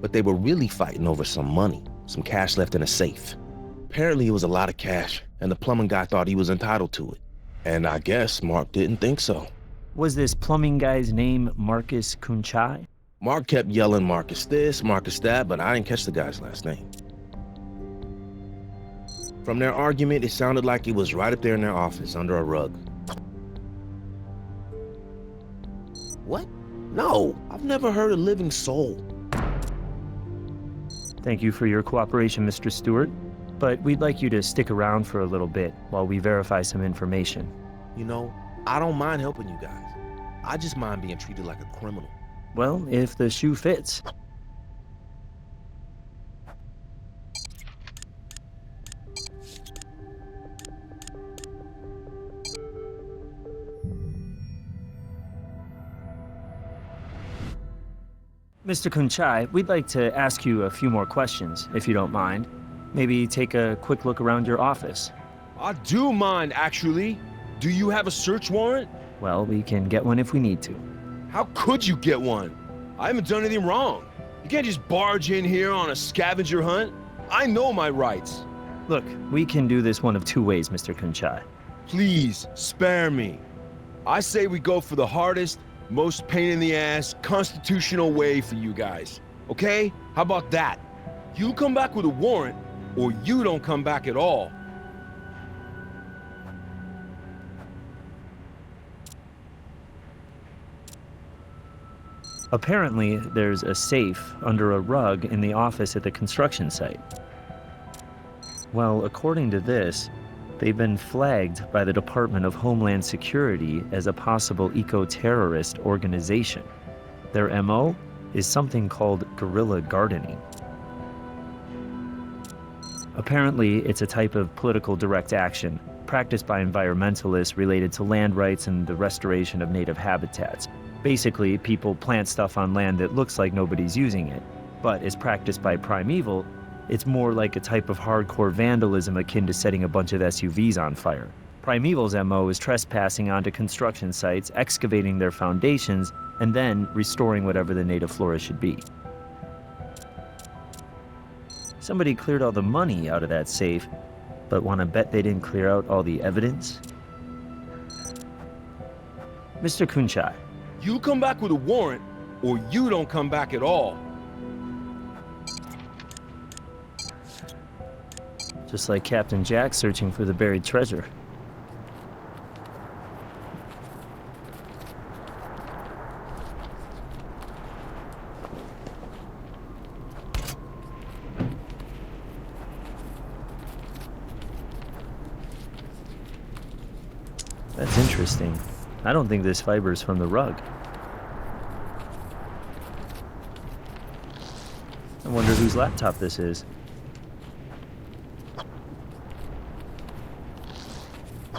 But they were really fighting over some money, some cash left in a safe. Apparently it was a lot of cash, and the plumbing guy thought he was entitled to it. And I guess Mark didn't think so. Was this plumbing guy's name Marcus Kunchai? Mark kept yelling Marcus this, Marcus that, but I didn't catch the guy's last name. From their argument, it sounded like it was right up there in their office, under a rug. What? No, I've never heard a living soul. Thank you for your cooperation, Mr. Stewart, but we'd like you to stick around for a little bit while we verify some information. You know, I don't mind helping you guys. I just mind being treated like a criminal. Well, if the shoe fits. Mr. Kunchai, we'd like to ask you a few more questions, if you don't mind. Maybe take a quick look around your office. I do mind, actually. Do you have a search warrant? Well, we can get one if we need to. How could you get one? I haven't done anything wrong. You can't just barge in here on a scavenger hunt. I know my rights. Look, we can do this one of two ways, Mr. Kunchai. Please, spare me. I say we go for the hardest, most pain-in-the-ass, constitutional way for you guys. Okay? How about that? You come back with a warrant, or you don't come back at all. Apparently, there's a safe under a rug in the office at the construction site. Well, according to this, they've been flagged by the Department of Homeland Security as a possible eco-terrorist organization. Their MO is something called guerrilla gardening. Apparently, it's a type of political direct action practiced by environmentalists related to land rights and the restoration of native habitats. Basically, people plant stuff on land that looks like nobody's using it, but as practiced by Primeval, it's more like a type of hardcore vandalism akin to setting a bunch of SUVs on fire. Primeval's MO is trespassing onto construction sites, excavating their foundations, and then restoring whatever the native flora should be. Somebody cleared all the money out of that safe, but want to bet they didn't clear out all the evidence? Mr. Kunchai. You come back with a warrant, or you don't come back at all. Just like Captain Jack searching for the buried treasure. That's interesting. I don't think this fiber is from the rug. I wonder whose laptop this is.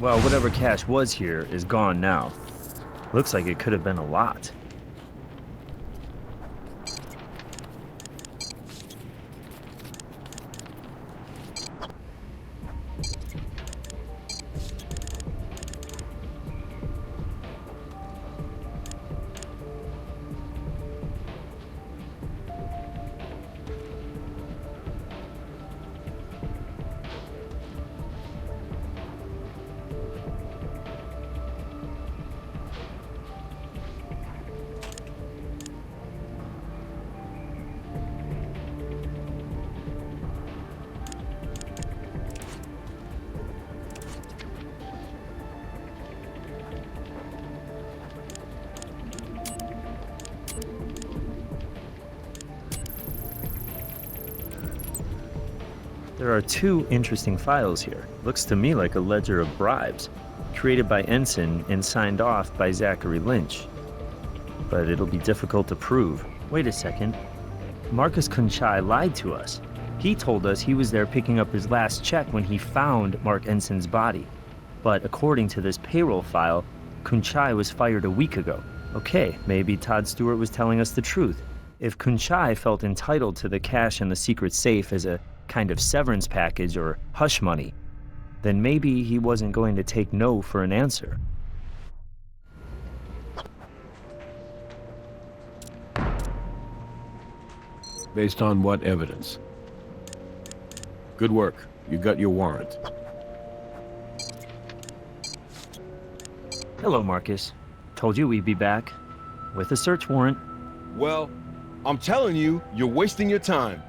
Well, whatever cash was here is gone now. Looks like it could have been a lot. There are two interesting files here. Looks to me like a ledger of bribes, created by Ensign and signed off by Zachary Lynch. But it'll be difficult to prove. Wait a second. Marcus Kunchai lied to us. He told us he was there picking up his last check when he found Mark Ensign's body. But according to this payroll file, Kunchai was fired a week ago. Okay, maybe Todd Stewart was telling us the truth. If Kunchai felt entitled to the cash in the secret safe as a kind of severance package or hush money, then maybe he wasn't going to take no for an answer. Based on what evidence? Good work. You got your warrant. Hello, Marcus. Told you we'd be back. With a search warrant. Well, I'm telling you, you're wasting your time.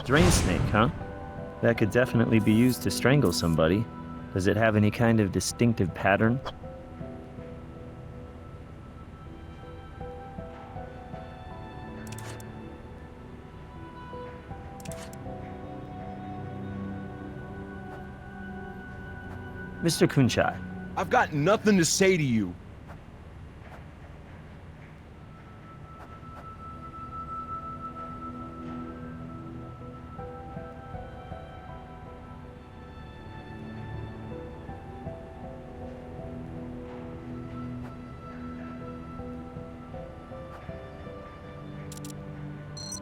Drain snake, huh? That could definitely be used to strangle somebody. Does it have any kind of distinctive pattern? Mr. Kunchai. I've got nothing to say to you.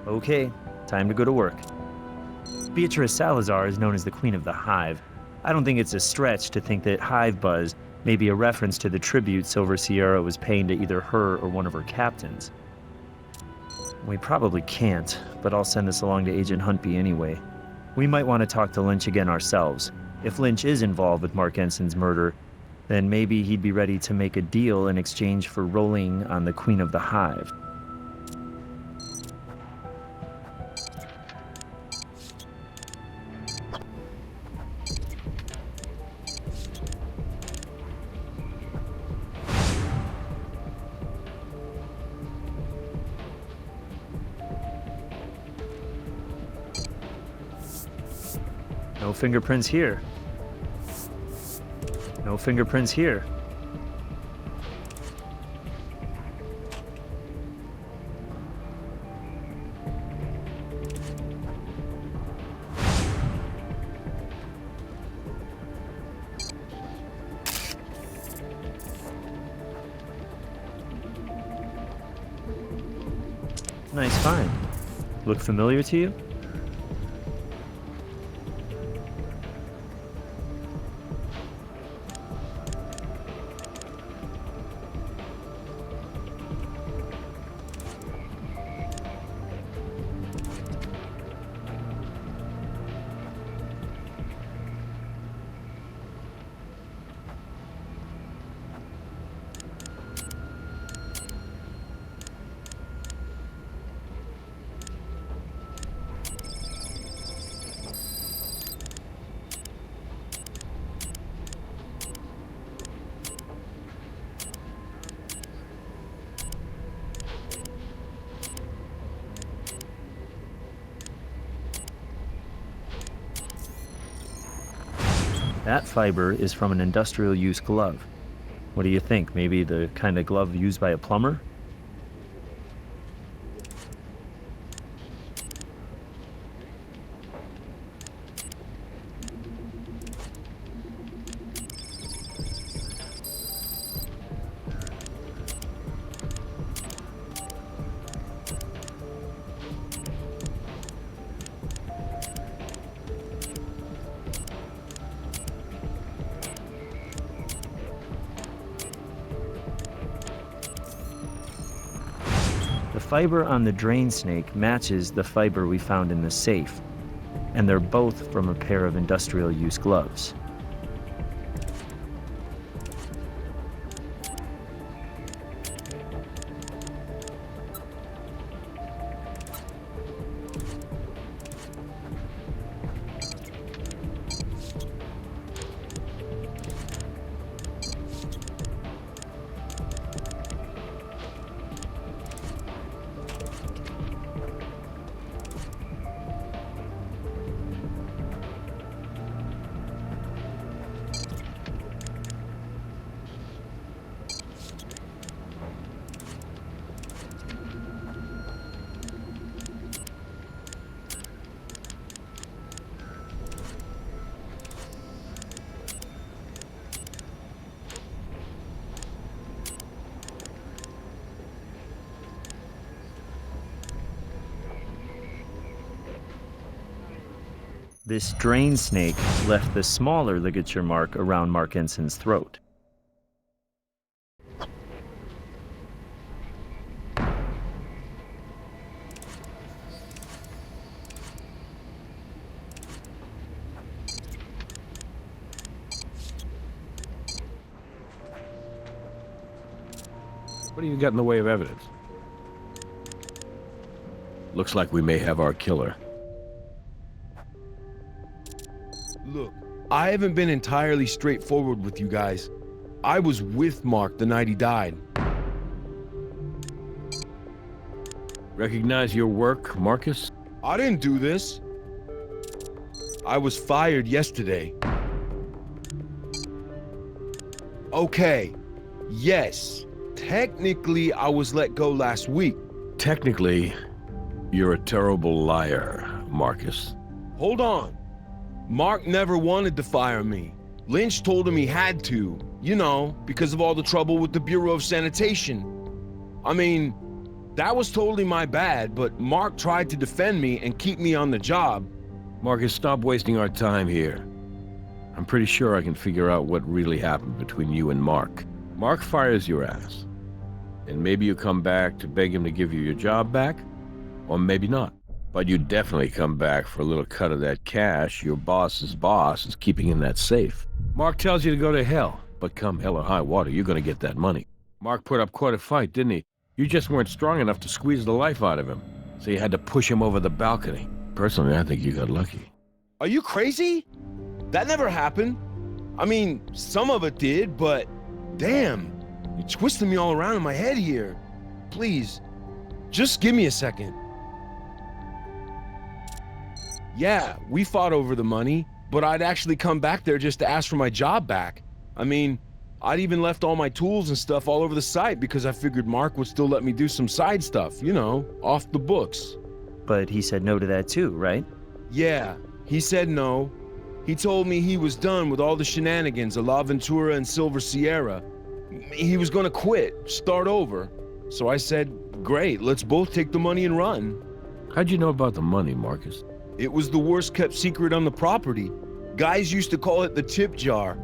Okay, time to go to work. Beatrice Salazar is known as the Queen of the Hive. I don't think it's a stretch to think that Hive Buzz may be a reference to the tribute Silver Sierra was paying to either her or one of her captains. We probably can't, but I'll send this along to Agent Huntby anyway. We might want to talk to Lynch again ourselves. If Lynch is involved with Mark Ensign's murder, then maybe he'd be ready to make a deal in exchange for rolling on the Queen of the Hive. No fingerprints here. No fingerprints here. Nice find. Look familiar to you? That fiber is from an industrial use glove. What do you think? Maybe the kind of glove used by a plumber? The fiber on the drain snake matches the fiber we found in the safe, and they're both from a pair of industrial use gloves. This drain snake left the smaller ligature mark around Mark Enson's throat. What do you got in the way of evidence? Looks like we may have our killer. Look, I haven't been entirely straightforward with you guys. I was with Mark the night he died. Recognize your work, Marcus? I didn't do this. I was fired yesterday. Okay, yes. Technically, I was let go last week. Technically, you're a terrible liar, Marcus. Hold on. Mark never wanted to fire me. Lynch told him he had to, you know, because of all the trouble with the Bureau of Sanitation. I mean, that was totally my bad, but Mark tried to defend me and keep me on the job. Marcus, stop wasting our time here. I'm pretty sure I can figure out what really happened between you and Mark. Mark fires your ass. And maybe you come back to beg him to give you your job back, or maybe not. But you definitely come back for a little cut of that cash your boss's boss is keeping in that safe. Mark tells you to go to hell, but come hell or high water, you're gonna get that money. Mark put up quite a fight, didn't he? You just weren't strong enough to squeeze the life out of him, so you had to push him over the balcony. Personally, I think you got lucky. Are you crazy? That never happened. I mean, some of it did, but damn, you're twisting me all around in my head here. Please, just give me a second. Yeah, we fought over the money, but I'd actually come back there just to ask for my job back. I mean, I'd even left all my tools and stuff all over the site because I figured Mark would still let me do some side stuff, you know, off the books. But he said no to that too, right? Yeah, he said no. He told me he was done with all the shenanigans of La Ventura and Silver Sierra. He was gonna quit, start over. So I said, great, let's both take the money and run. How'd you know about the money, Marcus? It was the worst kept secret on the property. Guys used to call it the tip jar.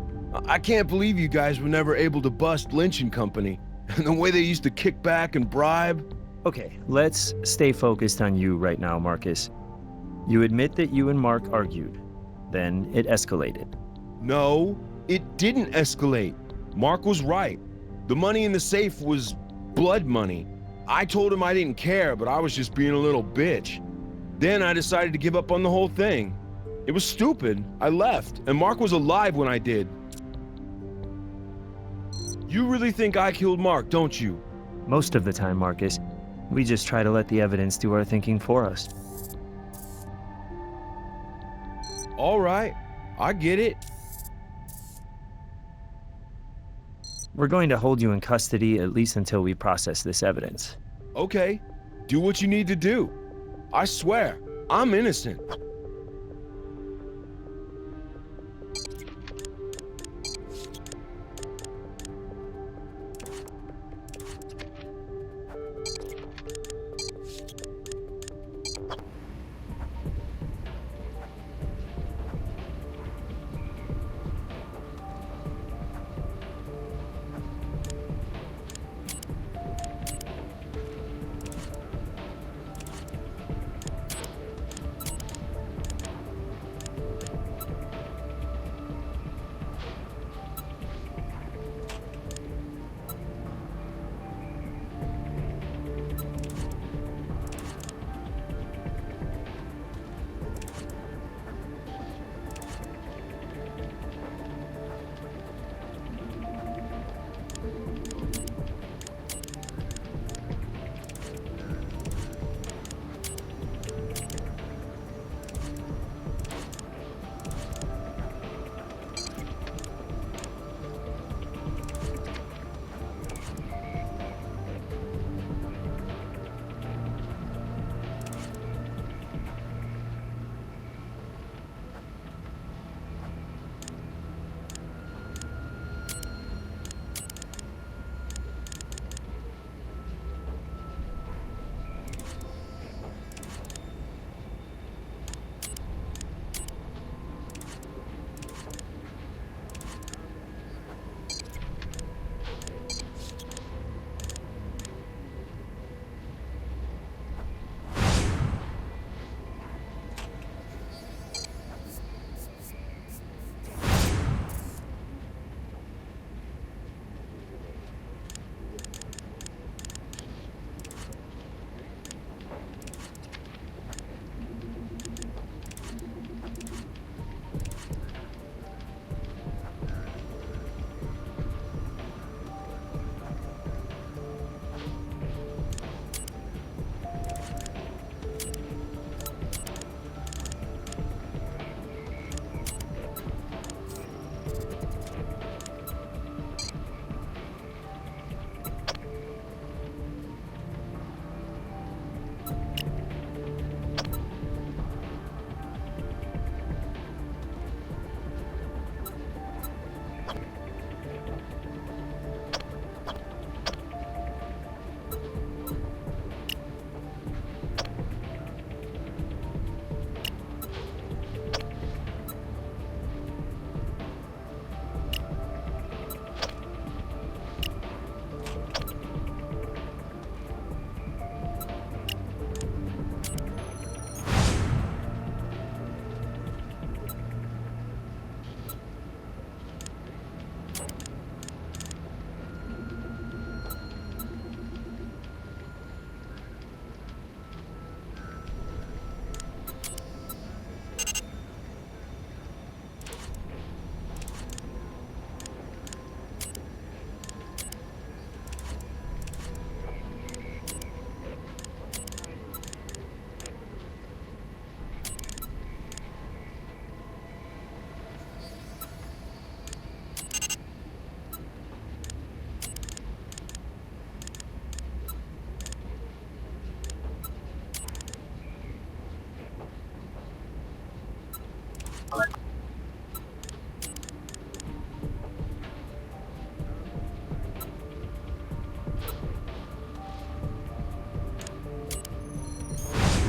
I can't believe you guys were never able to bust Lynch and Company. And the way they used to kick back and bribe. Okay, let's stay focused on you right now, Marcus. You admit that you and Mark argued. Then it escalated. No, it didn't escalate. Mark was right. The money in the safe was blood money. I told him I didn't care, but I was just being a little bitch. Then I decided to give up on the whole thing. It was stupid. I left, and Mark was alive when I did. You really think I killed Mark, don't you? Most of the time, Marcus, we just try to let the evidence do our thinking for us. All right, I get it. We're going to hold you in custody at least until we process this evidence. Okay, do what you need to do. I swear, I'm innocent.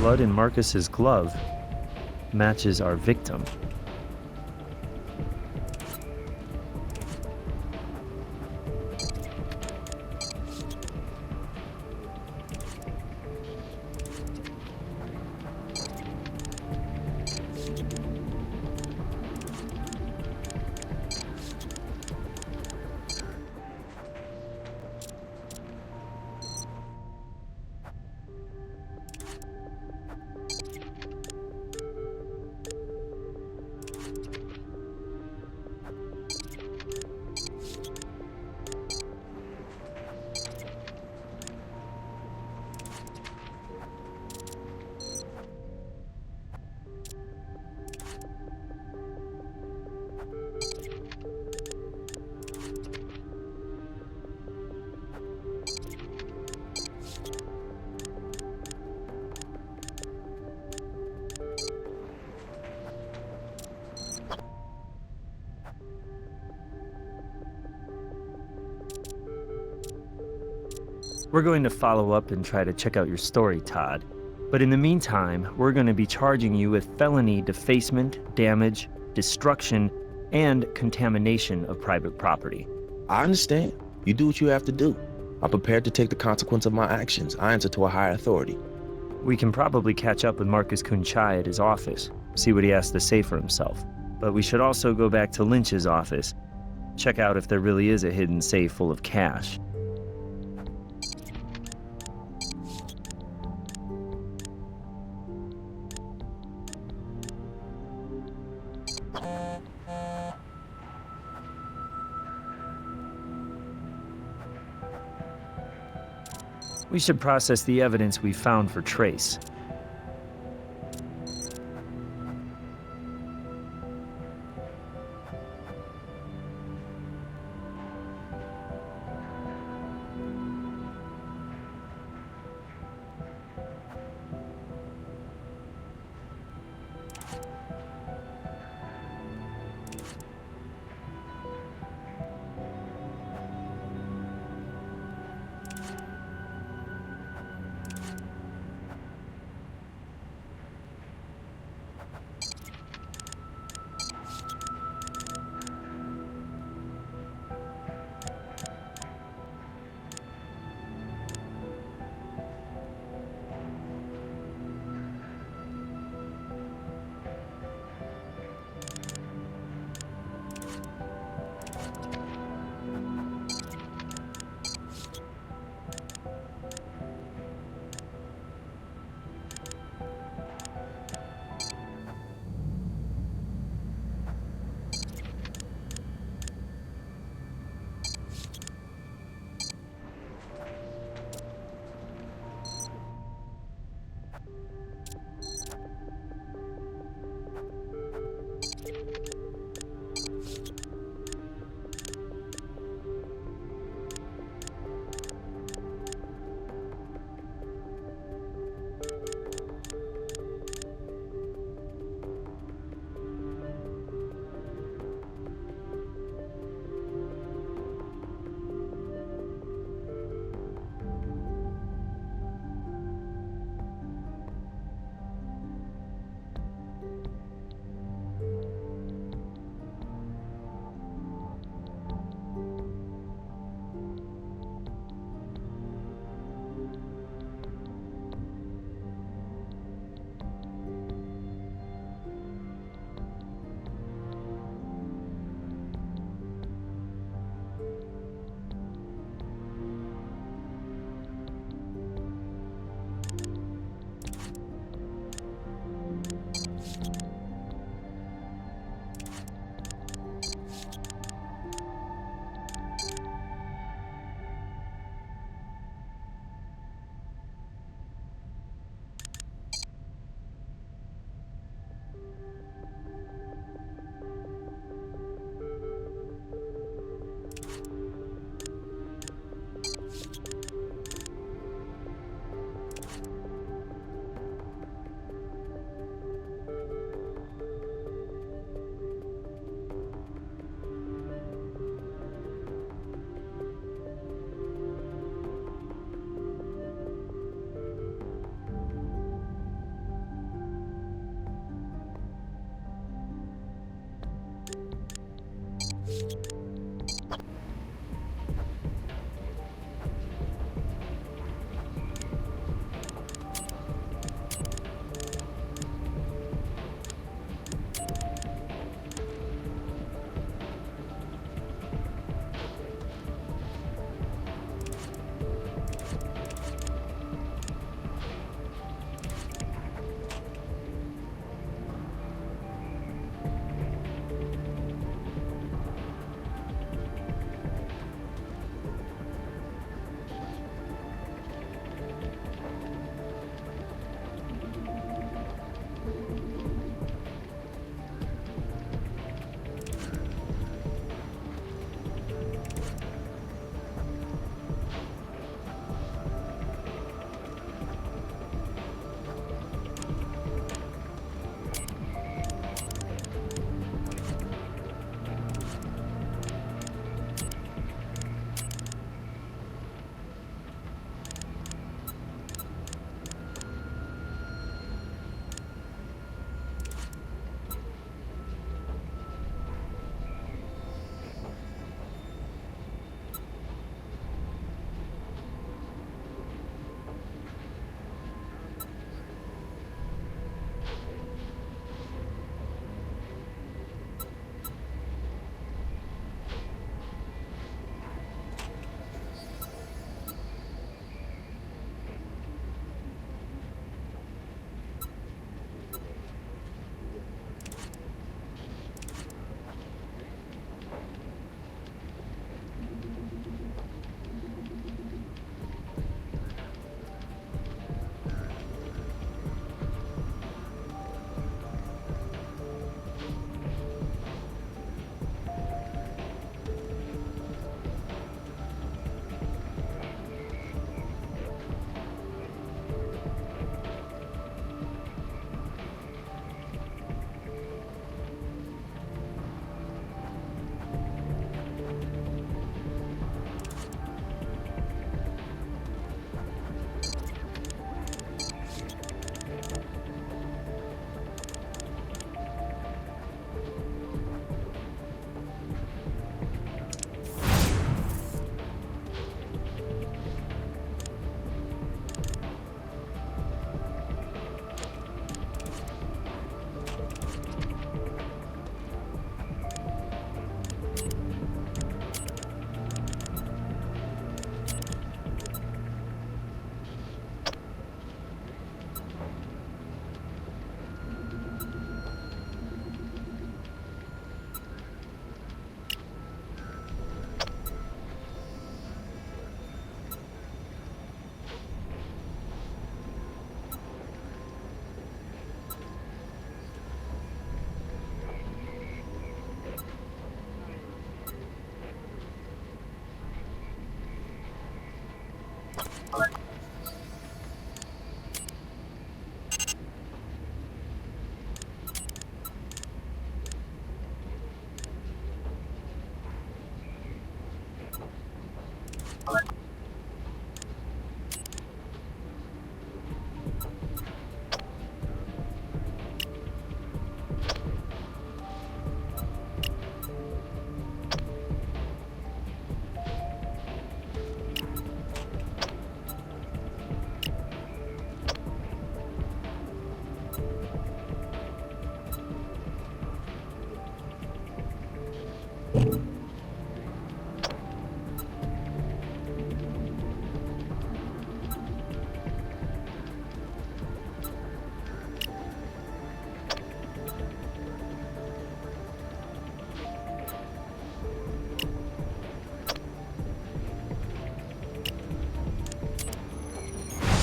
blood in Marcus's glove matches our victim. We're going to follow up and try to check out your story, Todd. But in the meantime, we're going to be charging you with felony defacement, damage, destruction, and contamination of private property. I understand. You do what you have to do. I'm prepared to take the consequence of my actions. I answer to a higher authority. We can probably catch up with Marcus Kunchai at his office, see what he has to say for himself. But we should also go back to Lynch's office, check out if there really is a hidden safe full of cash. We should process the evidence we found for trace.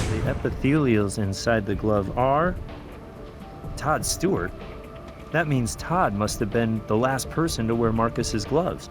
The epithelials inside the glove are Todd Stewart. That means Todd must have been the last person to wear Marcus's gloves.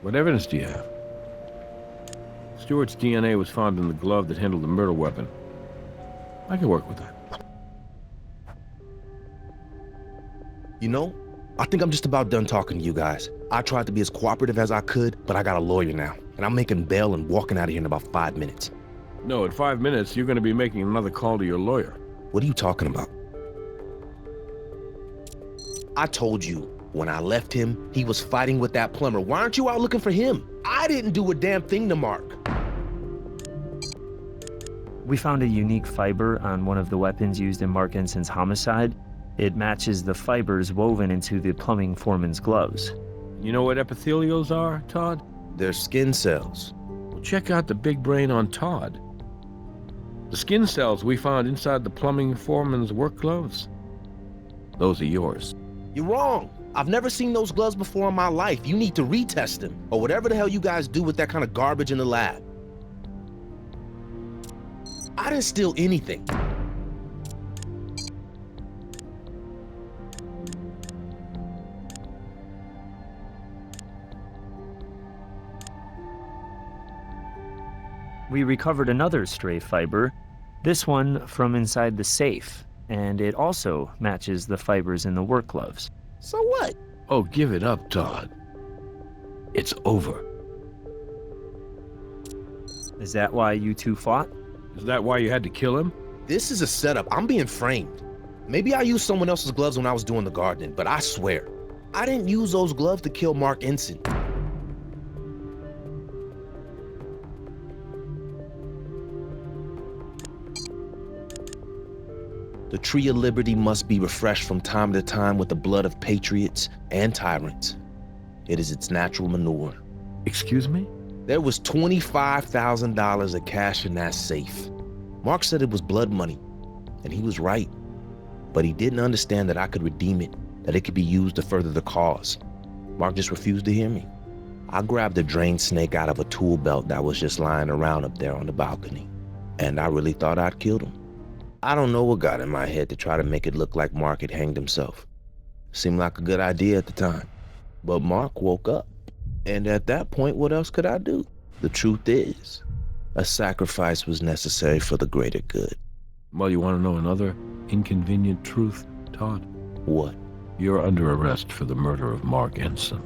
What evidence do you have? Stewart's DNA was found in the glove that handled the murder weapon. I can work with that. You know, I think I'm just about done talking to you guys. I tried to be as cooperative as I could, but I got a lawyer now, and I'm making bail and walking out of here in about 5 minutes. No, in 5 minutes, you're going to be making another call to your lawyer. What are you talking about? I told you, when I left him, he was fighting with that plumber. Why aren't you out looking for him? I didn't do a damn thing to Mark. We found a unique fiber on one of the weapons used in Mark Enson's homicide. It matches the fibers woven into the plumbing foreman's gloves. You know what epithelials are, Todd? They're skin cells. Well, check out the big brain on Todd. The skin cells we found inside the plumbing foreman's work gloves, those are yours. You're wrong. I've never seen those gloves before in my life. You need to retest them, or whatever the hell you guys do with that kind of garbage in the lab. I didn't steal anything. We recovered another stray fiber, this one from inside the safe, and it also matches the fibers in the work gloves. So what? Oh, give it up, Todd. It's over. Is that why you two fought? Is that why you had to kill him? This is a setup. I'm being framed. Maybe I used someone else's gloves when I was doing the gardening, but I swear, I didn't use those gloves to kill Mark Ensign. The tree of liberty must be refreshed from time to time with the blood of patriots and tyrants. It is its natural manure. Excuse me? There was $25,000 of cash in that safe. Mark said it was blood money, and he was right. But he didn't understand that I could redeem it, that it could be used to further the cause. Mark just refused to hear me. I grabbed a drain snake out of a tool belt that was just lying around up there on the balcony, and I really thought I'd killed him. I don't know what got in my head to try to make it look like Mark had hanged himself. Seemed like a good idea at the time. But Mark woke up. And at that point, what else could I do? The truth is, a sacrifice was necessary for the greater good. Well, you want to know another inconvenient truth, Todd? What? You're under arrest for the murder of Mark Ensign.